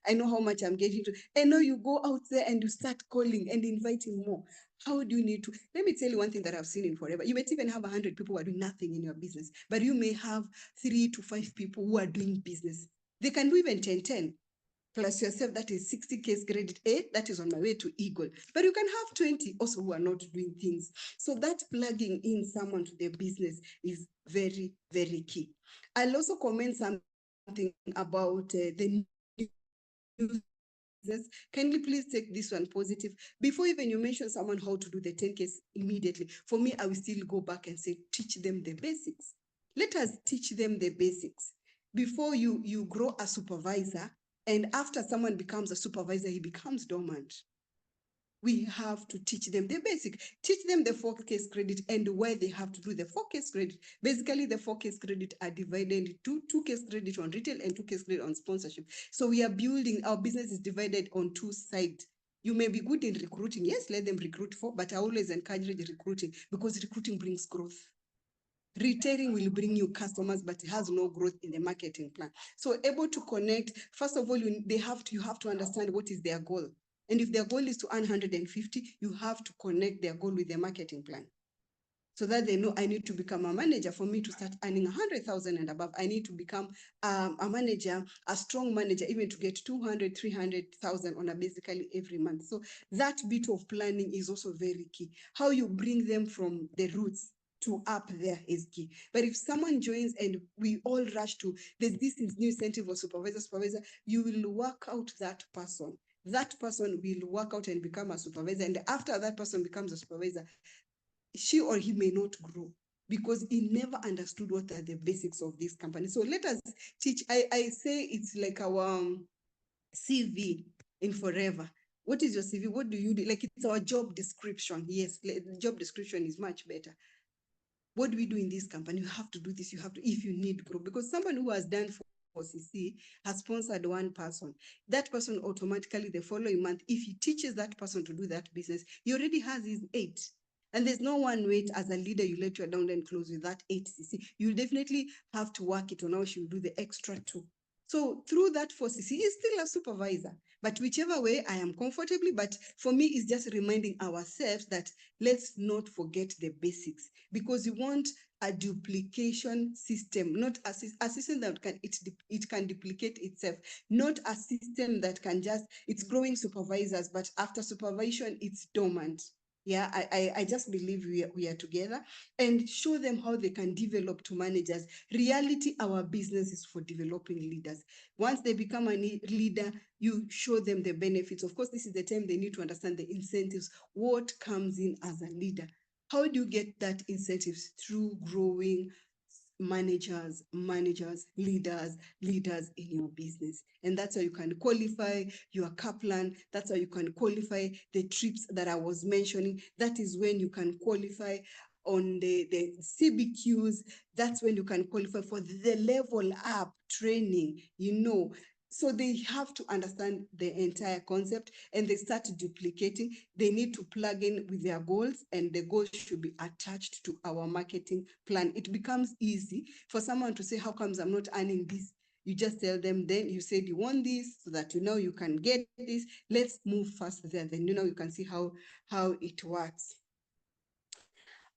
I know how much I'm getting to. And now you go out there and you start calling and inviting more. How do you need to? Let me tell you one thing that I've seen in Forever. You might even have 100 people who are doing nothing in your business, but you may have 3 to 5 people who are doing business. They can do even 10 plus yourself, that is 60 case credit A, that is on my way to Eagle. But you can have 20 also who are not doing things. So that plugging in someone to their business is very, very key. I'll also comment something about the news. Kindly please take this one positive. Before even you mention someone how to do the 10 case immediately, for me, I will still go back and say, teach them the basics. Let us teach them the basics. Before you grow a supervisor, and after someone becomes a supervisor, he becomes dormant. We have to teach them the basic, teach them the 4 case credit and where they have to do the 4 case credit. Basically, the 4 case credit are divided into 2 case credit on retail and 2 case credit on sponsorship. So we are building, our business is divided on 2 sides. You may be good in recruiting. Yes, let them recruit but I always encourage recruiting because recruiting brings growth. Retailing will bring you customers, but it has no growth in the marketing plan. So able to connect, first of all, you have to understand what is their goal. And if their goal is to earn 150, you have to connect their goal with their marketing plan. So that they know I need to become a manager. For me to start earning 100,000 and above, I need to become a manager, a strong manager, even to get 200, 300,000 on a basically every month. So that bit of planning is also very key. How you bring them from the roots to up there is key. But if someone joins and we all rush to, this is new incentive or supervisor, you will work out that person. That person will work out and become a supervisor. And after that person becomes a supervisor, she or he may not grow because he never understood what are the basics of this company. So let us teach. I say it's like our CV in forever. What is your CV? What do you do? Like it's our job description. Yes, job description is much better. What do we do in this company? You have to do this. You have to, if you need growth, because someone who has done for CC has sponsored one person. That person automatically the following month, if he teaches that person to do that business, he already has his 8. And there's no one way as a leader, you let your downline close with that 8 CC. You'll definitely have to work it on how she'll do the extra 2. So through that 4 CC, he's still a supervisor. But whichever way I am comfortably, but for me, it's just reminding ourselves that let's not forget the basics, because you want a duplication system, not a system that it can duplicate itself, not a system that can just, it's growing supervisors, but after supervision, it's dormant. Yeah, I just believe we are together, and show them how they can develop to managers. Reality, our business is for developing leaders. Once they become a leader, you show them the benefits. Of course, this is the time they need to understand the incentives, what comes in as a leader. How do you get that incentives? Through growing managers, leaders in your business. And that's how you can qualify your Kaplan. That's how you can qualify the trips that I was mentioning. That is when you can qualify on the CBQs. That's when you can qualify for the level up training, So they have to understand the entire concept, and they start duplicating. They need to plug in with their goals, and the goals should be attached to our marketing plan. It becomes easy for someone to say, how comes I'm not earning this? You just tell them, then you said you want this so that you can get this. Let's move fast there. Then you can see how it works.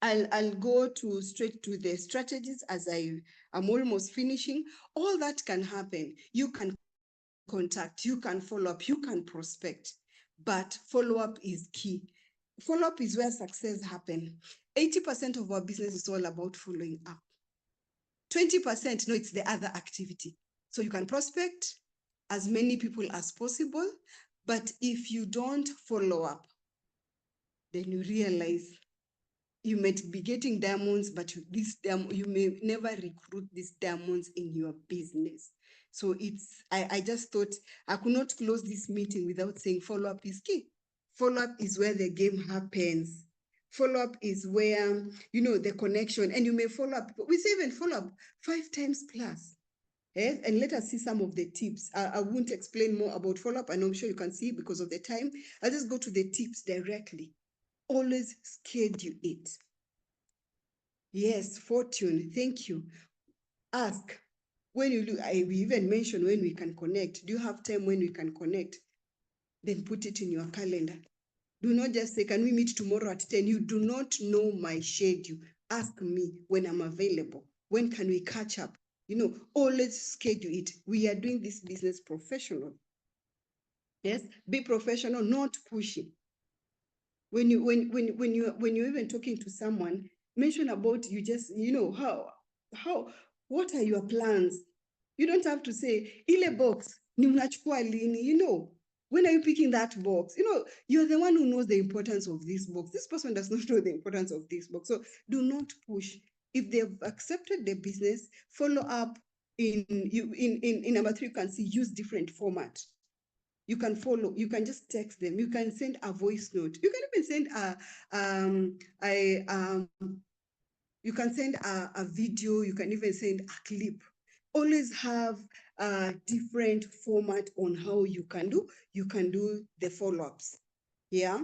I'll go straight to the strategies as I'm almost finishing. All that can happen. You can contact, you can follow up, you can prospect, but follow-up is key. Follow-up is where success happens. 80% of our business is all about following up. 20%, no, it's the other activity. So you can prospect as many people as possible, but if you don't follow up, then you realize you might be getting diamonds, but you may never recruit these diamonds in your business. So I just thought I could not close this meeting without saying follow-up is key. Follow-up is where the game happens. Follow-up is where, the connection, and you may follow up. We say even follow up 5 times plus. Yes? And let us see some of the tips. I won't explain more about follow-up, and I'm sure you can see because of the time. I'll just go to the tips directly. Always schedule it. Yes, Fortune, thank you. Ask when you look. We even mentioned when we can connect. Do you have time when we can connect? Then put it in your calendar. Do not just say, can we meet tomorrow at 10? You do not know my schedule. Ask me when I'm available. When can we catch up? Always schedule it. We are doing this business professional. Yes, be professional, not pushy. When you're even talking to someone, mention about you just, what are your plans? You don't have to say, ile box, ni unachukua lini, when are you picking that box? You're the one who knows the importance of this box. This person does not know the importance of this box. So do not push. If they've accepted the business, follow up in number 3, you can see use different format. You can follow, you can just text them, you can send a voice note, you can even send you can send a video, you can even send a clip. Always have a different format on how you can do the follow-ups. Yeah.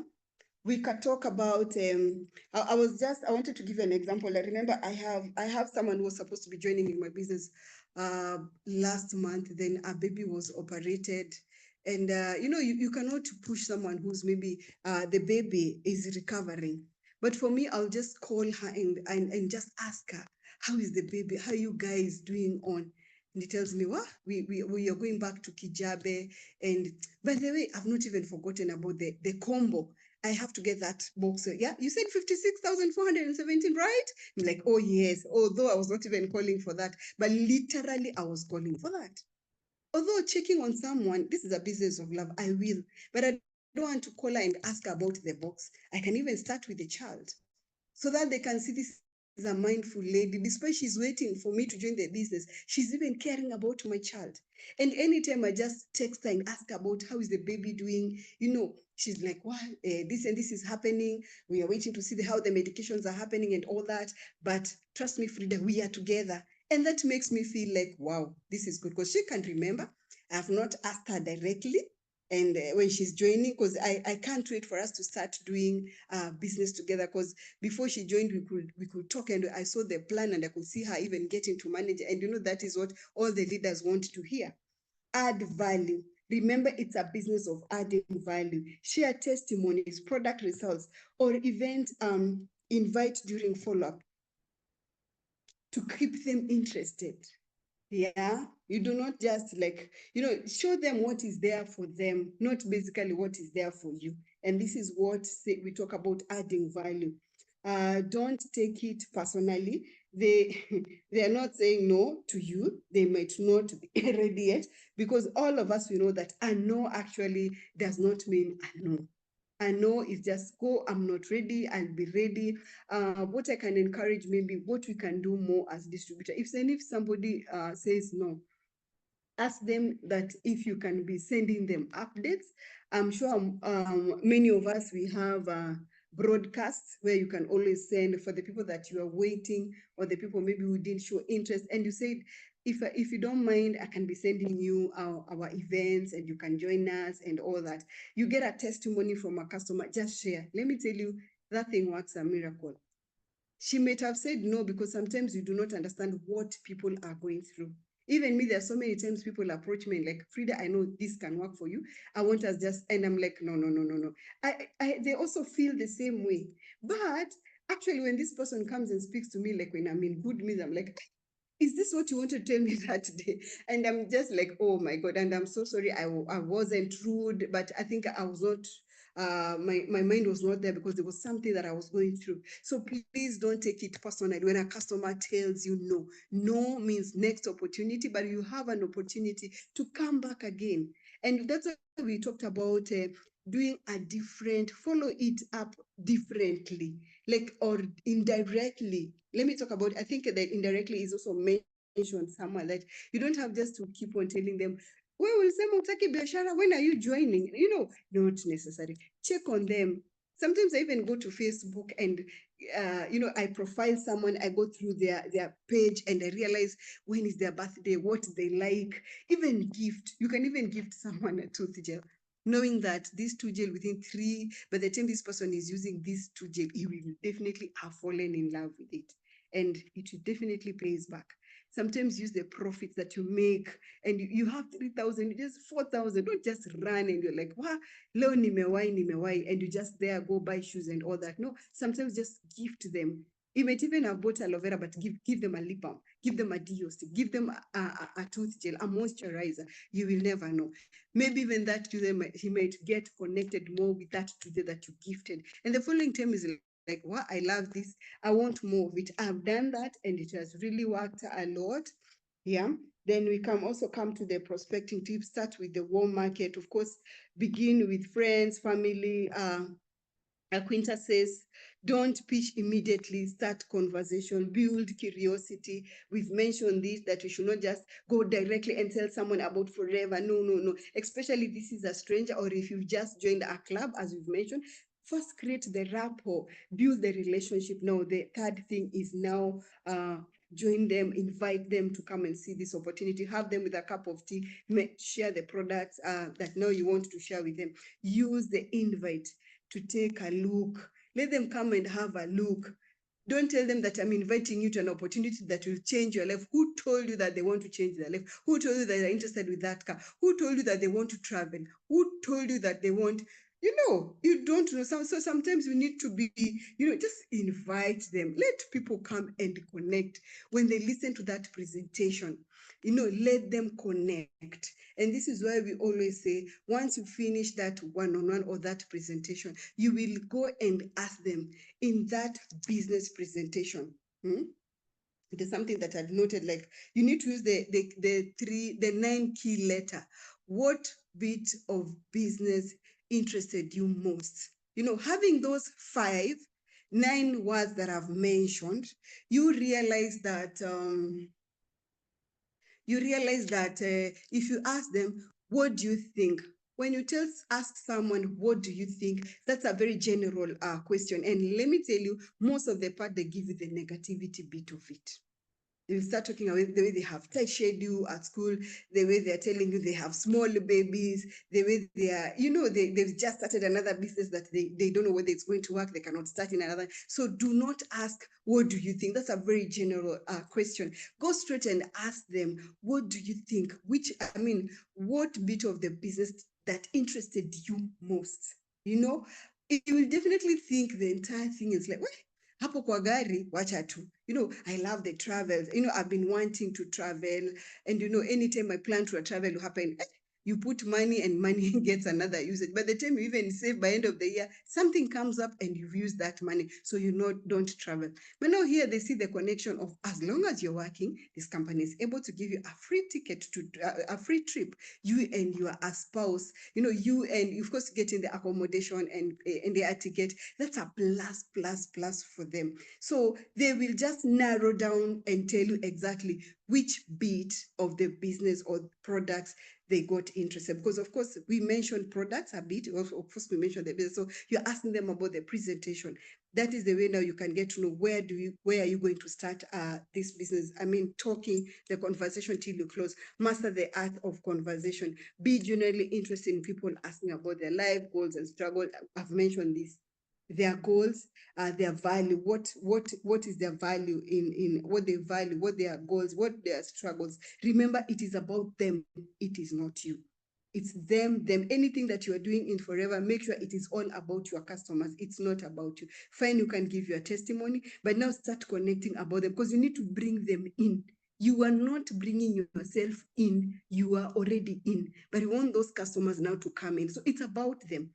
We could talk about I wanted to give you an example. I remember I have someone who was supposed to be joining in my business last month. Then a baby was operated, and you cannot push someone who's maybe the baby is recovering. But for me, I'll just call her and just ask her, how is the baby, how are you guys doing on? And he tells me, what, we are going back to Kijabe. And by the way, I've not even forgotten about the combo. I have to get that box. Yeah, you said 56,417, right? I'm like, oh yes, although I was not even calling for that, but literally I was calling for that. Although checking on someone, this is a business of love, I will, but I don't want to call her and ask her about the box. I can even start with the child so that they can see this is a mindful lady. Despite she's waiting for me to join the business, she's even caring about my child. And anytime I just text her and ask about how is the baby doing, she's like, well, this and this is happening. We are waiting to see how the medications are happening and all that. But trust me, Frida, we are together. And that makes me feel like, wow, this is good, because she can't remember. I've not asked her directly. And when she's joining, because I can't wait for us to start doing business together, because before she joined, we could talk, and I saw the plan, and I could see her even getting to manage. And that is what all the leaders want to hear. Add value. Remember, it's a business of adding value. Share testimonies, product results, or event invite during follow-up to keep them interested. Yeah, you do not just show them what is there for them, not basically what is there for you. And this is what we talk about adding value. Don't take it personally. They are not saying no to you. They might not be ready yet, because all of us, we know that a no actually does not mean a no. A no is just go, I'm not ready, I'll be ready. What I can encourage, maybe what we can do more as distributor. If somebody says no, ask them that if you can be sending them updates. I'm sure many of us, we have broadcasts where you can always send for the people that you are waiting, or the people maybe who didn't show interest, and you said, if you don't mind, I can be sending you our events, and you can join us and all that. You get a testimony from a customer, just share. Let me tell you, that thing works a miracle. She might have said no, because sometimes you do not understand what people are going through. Even me, there are so many times people approach me like, Frida, I know this can work for you. I want us just, and I'm like, no. They also feel the same way. But actually, when this person comes and speaks to me, like when I'm in good mood, I'm like, is this what you want to tell me that day? And I'm just like, oh my God. And I'm so sorry. I wasn't rude, but I think I was not, my mind was not there, because there was something that I was going through. So please don't take it personally when a customer tells you no. No means next opportunity, but you have an opportunity to come back again. And that's what we talked about, doing a different, follow it up differently, like, or indirectly. Let me talk about, I think that indirectly is also mentioned somewhere, that you don't have just to keep on telling them, when are you joining? Not necessary. Check on them. Sometimes I even go to Facebook and I profile someone, I go through their page, and I realize when is their birthday, what they like. Even gift, you can even gift someone a tooth gel, knowing that this tooth gel, within by the time this person is using this tooth gel, he will definitely have fallen in love with it, and it will definitely pays back. Sometimes use the profits that you make, and you have 3,000, just 4,000. Don't just run and you're like, wow, leo nimewai, and you just there go buy shoes and all that. No, sometimes just gift them. You might even have bought aloe vera, but give them a lip balm, give them a deo stick, give them a tooth gel, a moisturizer. You will never know. Maybe even that to them, he might get connected more with that today that you gifted. And the following time is like, wow, I love this. I want more of it. I've done that, and it has really worked a lot. Yeah. Then we can also come to the prospecting tips. Start with the warm market. Of course, begin with friends, family, Quinta says, don't pitch immediately, start conversation, build curiosity. We've mentioned this, that we should not just go directly and tell someone about Forever. No, no, no. Especially this is a stranger, or if you've just joined a club, as we've mentioned, first create the rapport, build the relationship. Now, the third thing is now join them, invite them to come and see this opportunity, have them with a cup of tea, share the products that now you want to share with them. Use the invite to take a look. Let them come and have a look. Don't tell them that I'm inviting you to an opportunity that will change your life. Who told you that they want to change their life? Who told you that they're interested with that car? Who told you that they want to travel? Who told you that they want, you don't know. So sometimes we need to be, just invite them. Let people come and connect. When they listen to that presentation, let them connect. And this is why we always say, once you finish that one-on-one or that presentation, you will go and ask them in that business presentation. There's something that I've noted, like you need to use the 9 key letter. What bit of business interested you most? Having those 9 words that I've mentioned, you realize that if you ask them, what do you think? When you ask someone, what do you think? That's a very general question. And let me tell you, most of the part, they give you the negativity bit of it. You start talking about the way they have tight schedule at school, the way they're telling you they have small babies, the way they are, they've just started another business that they don't know whether it's going to work, they cannot start in another. So do not ask, what do you think? That's a very general question. Go straight and ask them, what do you think? What bit of the business that interested you most? You will definitely think the entire thing is like, hapo kwa gari wacha tu. I love the travels. I've been wanting to travel, and anytime I plan to travel will happen. You put money and money gets another usage. By the time you even save, by end of the year, something comes up and you've used that money, so don't travel. But now here they see the connection of, as long as you're working, this company is able to give you a free ticket to a free trip. You and your spouse, you and of course getting the accommodation and the air ticket. That's a plus for them. So they will just narrow down and tell you exactly which bit of the business or products they got interested. Because of course we mentioned products a bit, of course we mentioned the business. So you're asking them about the presentation. That is the way now you can get to know where are you going to start this business. Talking the conversation till you close. Master the art of conversation. Be genuinely interested in people asking about their life goals and struggle. I've mentioned this. Their goals, their value, what is their value in what they value, what their goals, what their struggles. Remember, it is about them. It is not you. It's them. Anything that you are doing in Forever, make sure it is all about your customers. It's not about you. Fine, you can give your testimony, but now start connecting about them, because you need to bring them in. You are not bringing yourself in. You are already in, but you want those customers now to come in. So it's about them.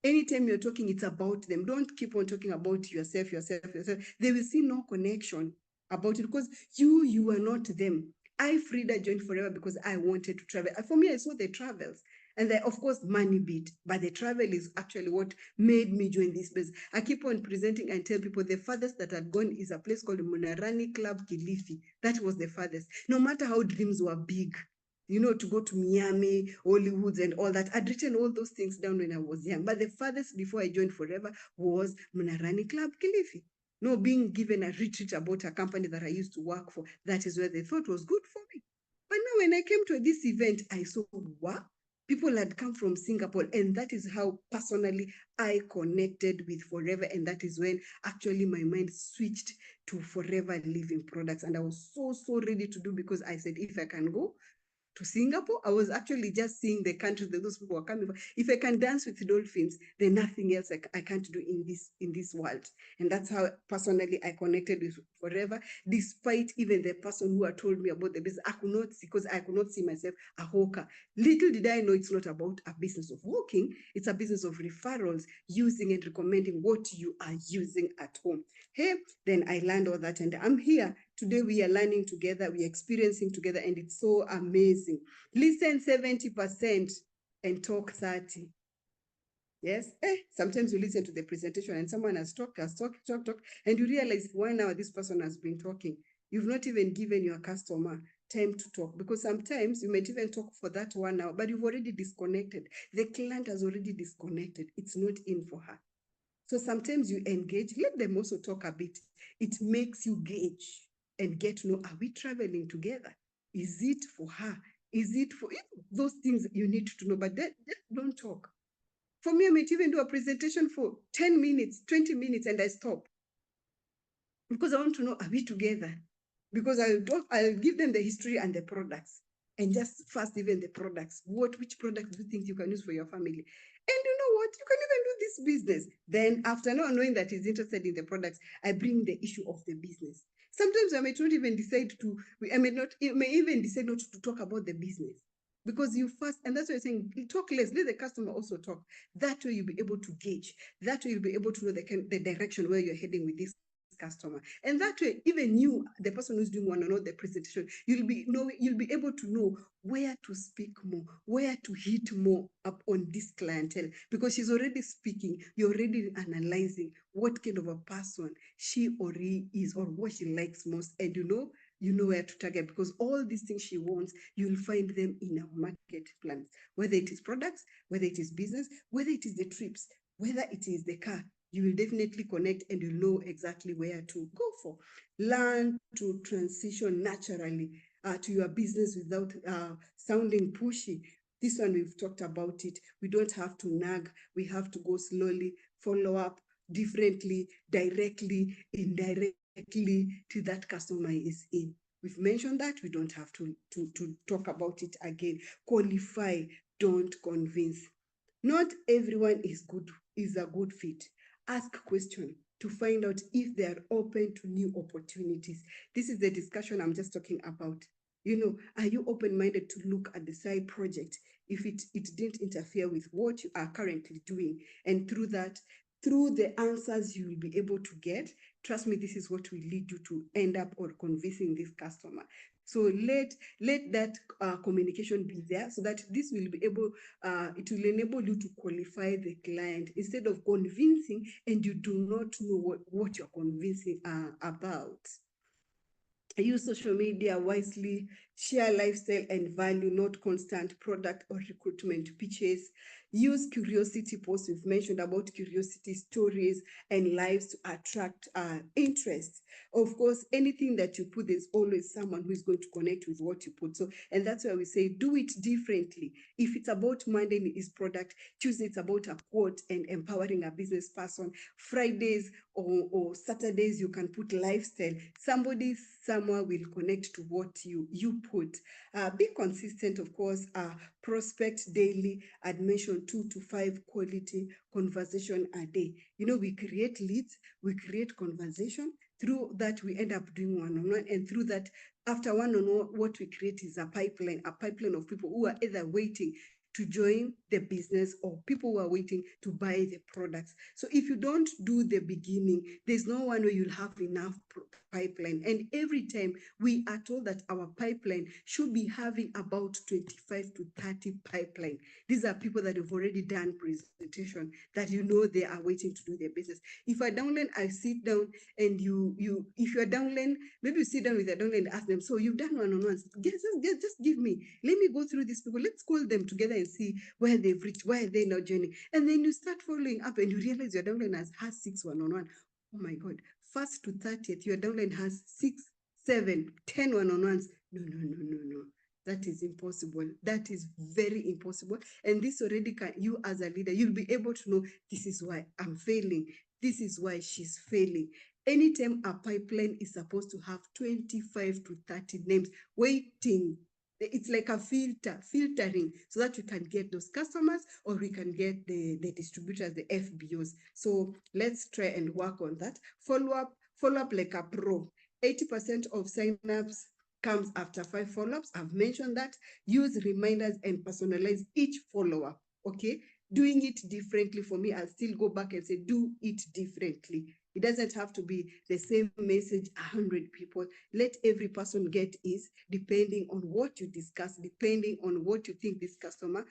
Anytime you're talking, it's about them. Don't keep on talking about yourself. They will see no connection about it, because you are not them. I, Frida, joined Forever because I wanted to travel. For me, I saw the travels. And of course, money bit. But the travel is actually what made me join this business. I keep on presenting and tell people the farthest that I'd gone is a place called Munarani Club, Kilifi. That was the farthest. No matter how dreams were big, to go to Miami, Hollywood, and all that. I'd written all those things down when I was young. But the farthest before I joined Forever was Munarani Club, Kilifi. No, being given a retreat about a company that I used to work for. That is where they thought was good for me. But now when I came to this event, I saw, wow, people had come from Singapore. And that is how personally I connected with Forever. And that is when actually my mind switched to Forever Living Products. And I was so ready to do, because I said, if I can go to Singapore, I was actually just seeing the country that those people were coming from. If I can dance with dolphins, then nothing else I can't do in this world. And that's how personally I connected with Forever, despite even the person who had told me about the business. I could not see, because I could not see myself a hawker. Little did I know it's not about a business of hawking, it's a business of referrals, using and recommending what you are using at home. Hey, then I learned all that, and I'm here. Today we are learning together, we are experiencing together, and it's so amazing. Listen 70% and talk 30. Yes. Sometimes you listen to the presentation and someone has talked, and you realize 1 hour this person has been talking. You've not even given your customer time to talk, because sometimes you might even talk for that 1 hour, but you've already disconnected. The client has already disconnected. It's not in for her. So sometimes you engage, let them also talk a bit. It makes you gauge and get to know, are we traveling together? Is it for her? Is it for those things you need to know? But don't talk. For me, I might even do a presentation for 10 minutes, 20 minutes, and I stop. Because I want to know, are we together? Because I'll give them the history and the products. And just first, even the products. Which product do you think you can use for your family? And you know what? You can even do this business. Then after not knowing that he's interested in the products, I bring the issue of the business. Sometimes I may not even decide to, I may even decide not to talk about the business. Because you first, and that's why I'm saying, talk less, let the customer also talk. That way you'll be able to gauge. That way you'll be able to know the direction where you're heading with this customer. And that way, even you, the person who's doing one-on-one the presentation, you'll be able to know where to speak more, where to hit more up on this clientele, because she's already speaking, you're already analyzing what kind of a person she or he is, or what she likes most, and you know where to target, because all these things she wants, you'll find them in our market plans, whether it is products, whether it is business, whether it is the trips, whether it is the car. You will definitely connect and you know exactly where to go for. Learn to transition naturally to your business without sounding pushy. This one, we've talked about it. We don't have to nag. We have to go slowly, follow up differently, directly, indirectly to that customer is in. We've mentioned that. We don't have to talk about it again. Qualify, don't convince. Not everyone is a good fit. Ask questions to find out if they are open to new opportunities. This is the discussion I'm just talking about. Are you open-minded to look at the side project if it didn't interfere with what you are currently doing? And through the answers you will be able to get, trust me, this is what will lead you to end up or convincing this customer. So let that communication be there, so that this will be able, it will enable you to qualify the client instead of convincing and you do not know what you're convincing about. Use social media wisely, share lifestyle and value, not constant product or recruitment pitches. Use curiosity posts. We've mentioned about curiosity stories and lives to attract interest. Of course, anything that you put, there's always someone who is going to connect with what you put. So, and that's why we say do it differently. If it's about Monday is product, Tuesday it's about a quote and empowering a business person. Fridays or Saturdays you can put lifestyle. Somebody somewhere will connect to what you put. Be consistent, of course. Prospect daily. I'd mentioned 2 to 5 quality conversation a day. We create leads, we create conversation. Through that, we end up doing one-on-one, and through that, after one-on-one, what we create is a pipeline of people who are either waiting to join the business or people who are waiting to buy the products. So if you don't do the beginning, there's no one where you'll have enough pipeline. And every time we are told that our pipeline should be having about 25 to 30 pipeline. These are people that have already done presentation, that they are waiting to do their business. If I downline, I sit down, and if you're downline, maybe you sit down with a downline and ask them, so you've done one-on-ones, just give me, let me go through these people, let's call them together and see where they've reached, why are they now joining? And then you start following up and you realize your downline has 6 one-on-one. Oh my God, 1st to 30th, your downline has 6, 7, 10 one-on-ones. No. That is impossible. That is very impossible. And this already you as a leader, you'll be able to know, this is why I'm failing. This is why she's failing. Anytime a pipeline is supposed to have 25 to 30 names waiting, it's like a filtering, so that we can get those customers, or we can get the distributors, the FBOs. So let's try and work on that. Follow up like a pro. 80% of signups comes after 5 follow-ups. I've mentioned that. Use reminders and personalize each follow-up. Okay. doing it differently for me, I'll still go back and say, do it differently. It doesn't have to be the same message, 100 people. Let every person get is depending on what you discuss, depending on what you think this customer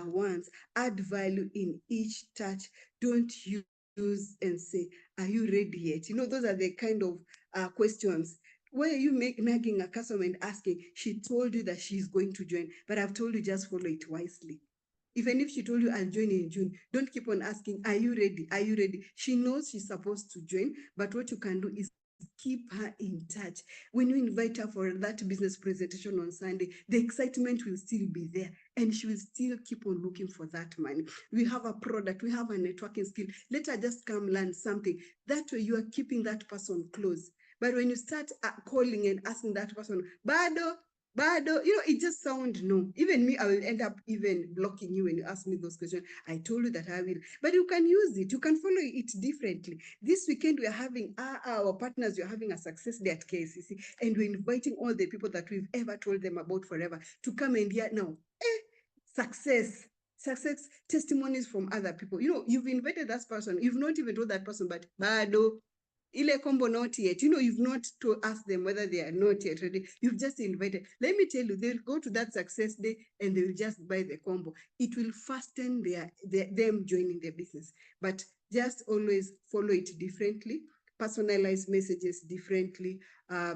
wants. Add value in each touch. Don't use and say, are you ready yet? Those are the kind of questions. Why are you nagging a customer and asking? She told you that she's going to join, but I've told you just follow it wisely. Even if she told you I'll join in June, don't keep on asking, are you ready? Are you ready? She knows she's supposed to join, but what you can do is keep her in touch. When you invite her for that business presentation on Sunday, the excitement will still be there and she will still keep on looking for that money. We have a product, we have a networking skill. Let her just come learn something. That way you are keeping that person close. But when you start calling and asking that person, Bado, it just sounds no. Even me, I will end up even blocking you when you ask me those questions. I told you that I will, but you can use it. You can follow it differently. This weekend, we are having our partners, we are having a success day at KCC, and we're inviting all the people that we've ever told them about forever to come and hear now. Success testimonies from other people. You've invited that person. You've not even told that person, but Bado, ile combo not yet. You've not to ask them whether they are not yet ready. You've just invited. Let me tell you, they'll go to that success day and they'll just buy the combo. It will fasten them joining their business. But just always follow it differently, personalize messages differently,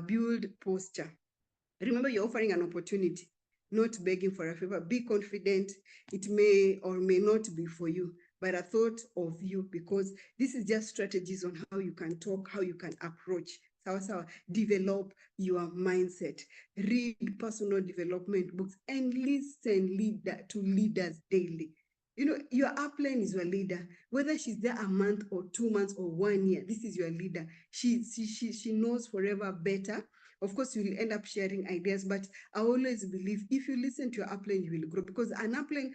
build posture. Remember, you're offering an opportunity, not begging for a favor. Be confident. It may or may not be for you, but I thought of you because this is just strategies on how you can talk, how you can approach. Develop your mindset. Read personal development books and listen to leaders daily. Your upline is your leader. Whether she's there a month or 2 months or 1 year, this is your leader. She knows forever better. Of course, you will end up sharing ideas, but I always believe if you listen to your upline, you will grow, because an upline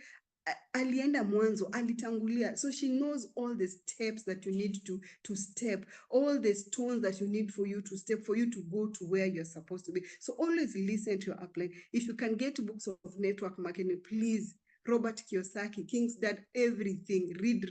alienda mwanzo, alitangulia, so she knows all the steps that you need to step, all the stones that you need for you to step, for you to go to where you're supposed to be. So always listen to your upline. If you can get books of network marketing, please. Robert Kiyosaki, King's Dad, everything. Read.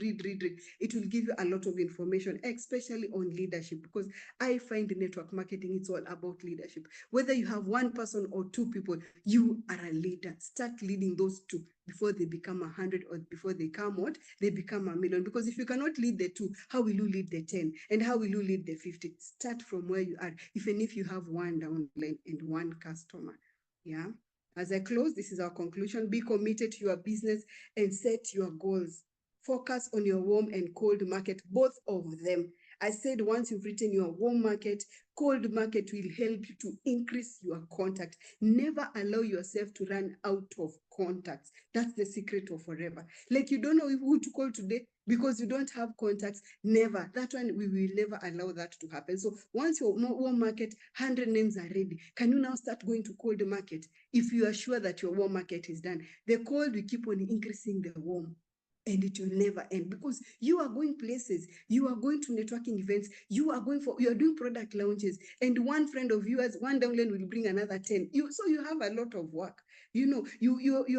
It will give you a lot of information, especially on leadership, because I find network marketing, it's all about leadership. Whether you have one person or 2 people, you are a leader. Start leading those 2 before they become 100, or before they come out, they become 1,000,000. Because if you cannot lead the 2, how will you lead the 10? And how will you lead the 50? Start from where you are, even if you have 1 downline and 1 customer. Yeah. As I close, this is our conclusion. Be committed to your business and set your goals. Focus on your warm and cold market, both of them. I said once you've written your warm market, cold market will help you to increase your contact. Never allow yourself to run out of contacts. That's the secret of forever. Like, you don't know who to call today because you don't have contacts. Never. That one, we will never allow that to happen. So once your warm market, 100 names are ready, can you now start going to cold market? If you are sure that your warm market is done, the cold will keep on increasing the warm. And it will never end, because you are going places, you are going to networking events, you are doing product launches, and one friend of yours, one downline, will bring another 10. So you have a lot of work. You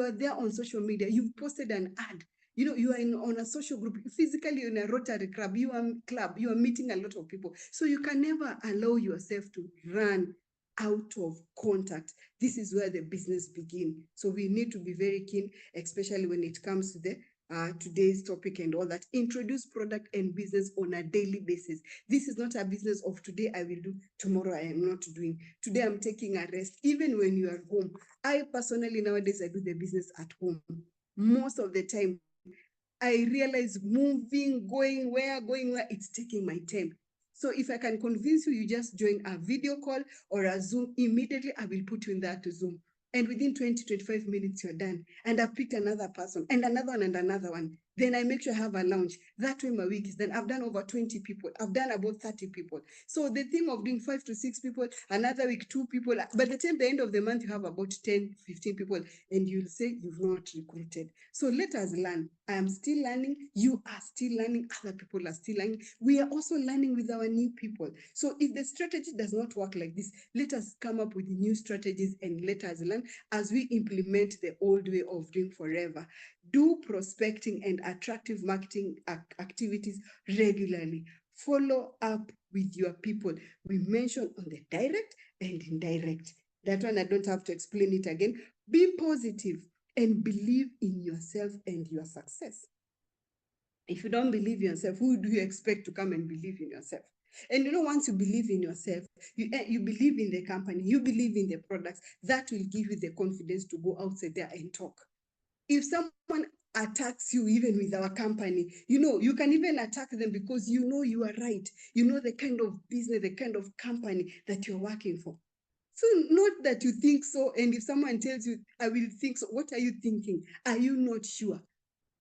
are there on social media, you've posted an ad, you are on a social group, physically in a Rotary club, you are meeting a lot of people. So you can never allow yourself to run out of contact. This is where the business begins. So we need to be very keen, especially when it comes to the today's topic and all that. Introduce product and business on a daily basis. This is not a business of today I will do, tomorrow I am not doing. Today I'm taking a rest, even when you are home. I personally nowadays, I do the business at home. Most of the time, I realize going where, it's taking my time. So if I can convince you, you just join a video call or a Zoom, immediately I will put you in that Zoom. And within 20, 25 minutes, you're done. And I've picked another person and another one and another one. Then I make sure I have a launch. That way my week is done. I've done over 20 people. I've done about 30 people. So the thing of doing 5 to 6 people, another week, 2 people, by the time the end of the month, you have about 10, 15 people, and you'll say you've not recruited. So let us learn. I am still learning. You are still learning. Other people are still learning. We are also learning with our new people. So if the strategy does not work like this, let us come up with new strategies and let us learn as we implement the old way of doing forever. Do prospecting and attractive marketing activities regularly. Follow up with your people. We mentioned on the direct and indirect. That one I don't have to explain it again. Be positive and believe in yourself and your success. If you don't believe in yourself, who do you expect to come and believe in yourself? And once you believe in yourself, you believe in the company, you believe in the products, that will give you the confidence to go outside there and talk. If someone attacks you, even with our company, you can even attack them because you are right. You know the kind of business, the kind of company that you're working for. So not that you think so, and if someone tells you, I will think so, what are you thinking? Are you not sure?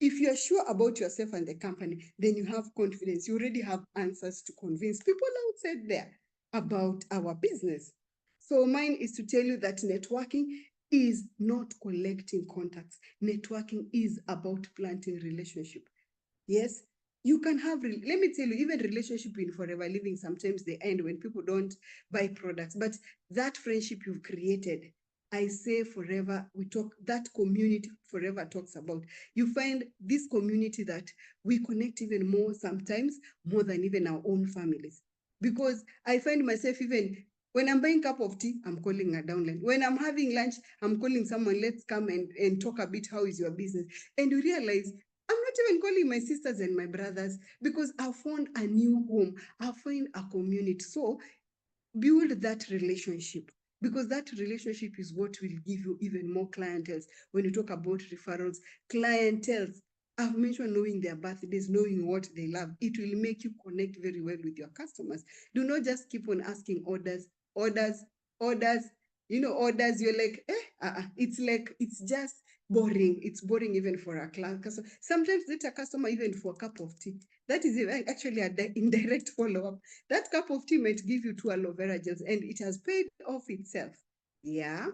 If you're sure about yourself and the company, then you have confidence. You already have answers to convince people outside there about our business. So mine is to tell you that networking is not collecting contacts. Networking is about planting relationship. Yes, you can have, let me tell you, even relationship in Forever Living, sometimes they end when people don't buy products. But that friendship you've created, I say forever, we talk, that community Forever talks about. You find this community that we connect even more sometimes, more than even our own families. Because I find myself, even when I'm buying a cup of tea, I'm calling a downline. When I'm having lunch, I'm calling someone, let's come and talk a bit, how is your business? And you realize I'm not even calling my sisters and my brothers because I found a new home. I find a community. So build that relationship, because that relationship is what will give you even more clientele. When you talk about referrals, clientele, I've mentioned knowing their birthdays, knowing what they love. It will make you connect very well with your customers. Do not just keep on asking orders. Orders. You're like, it's like, it's just boring. It's boring even for a client. Sometimes let a customer even for a cup of tea. That is actually an indirect follow-up. That cup of tea might give you 2 aloe vera gels, and it has paid off itself. Yeah.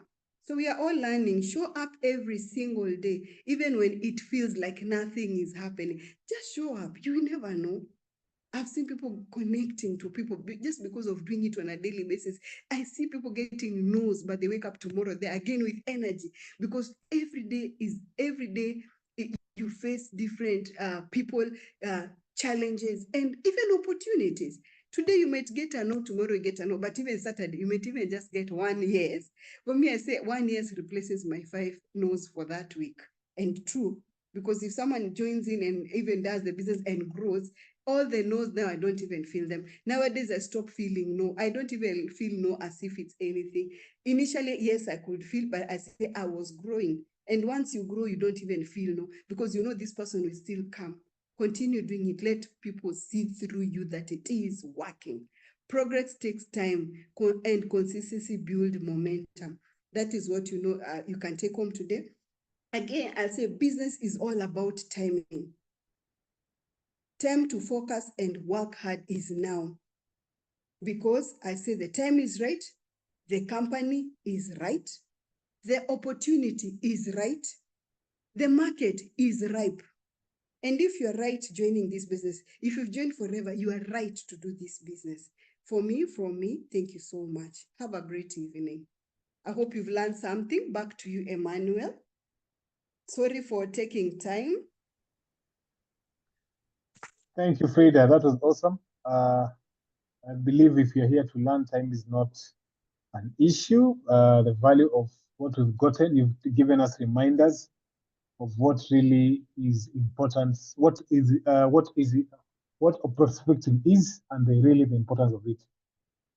So we are all learning. Show up every single day, even when it feels like nothing is happening. Just show up. You will never know. I've seen people connecting to people just because of doing it on a daily basis. I see people getting no's, but they wake up tomorrow, they're again with energy, because every day you face different people, challenges, and even opportunities. Today you might get a no, tomorrow you get a no, but even Saturday you might even just get 1 yes. For me, I say 1 yes replaces my 5 no's for that week. And true, because if someone joins in and even does the business and grows, all the no's now, I don't even feel them. Nowadays, I stop feeling no. I don't even feel no as if it's anything. Initially, yes, I could feel, but I say I was growing. And once you grow, you don't even feel no, because this person will still come. Continue doing it. Let people see through you that it is working. Progress takes time, and consistency build momentum. That is what you can take home today. Again, I'll say business is all about timing. Time to focus and work hard is now. Because I say the time is right, the company is right, the opportunity is right, the market is ripe. And if you're right joining this business, if you've joined Forever, you are right to do this business. From me, thank you so much. Have a great evening. I hope you've learned something. Back to you, Emmanuel. Sorry for taking time. Thank you, Frida. That was awesome. I believe if you're here to learn, time is not an issue. The value of what we've gotten, you've given us reminders of what really is important, what prospecting is, and really the importance of it.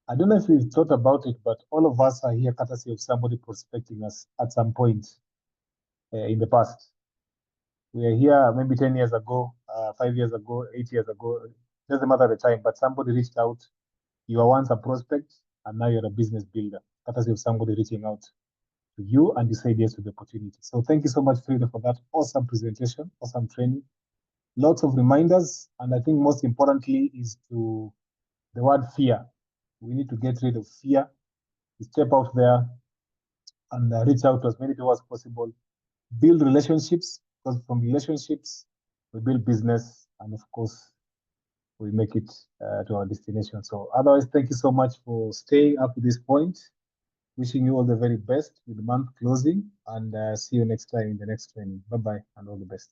I don't know if we've thought about it, but all of us are here courtesy of somebody prospecting us at some point in the past. We are here maybe 10 years ago, 5 years ago, 8 years ago. Doesn't matter the time, but somebody reached out. You were once a prospect, and now you're a business builder, courtesy of somebody reaching out to you, and you said yes to the opportunity. So thank you so much, Frida, for that awesome presentation, awesome training. Lots of reminders, and I think most importantly is to the word fear. We need to get rid of fear, step out there and reach out to as many people as possible. Build relationships, because from relationships, we build business, and of course, we make it to our destination. So otherwise, thank you so much for staying up to this point. Wishing you all the very best with the month closing, and see you next time in the next training. Bye-bye and all the best.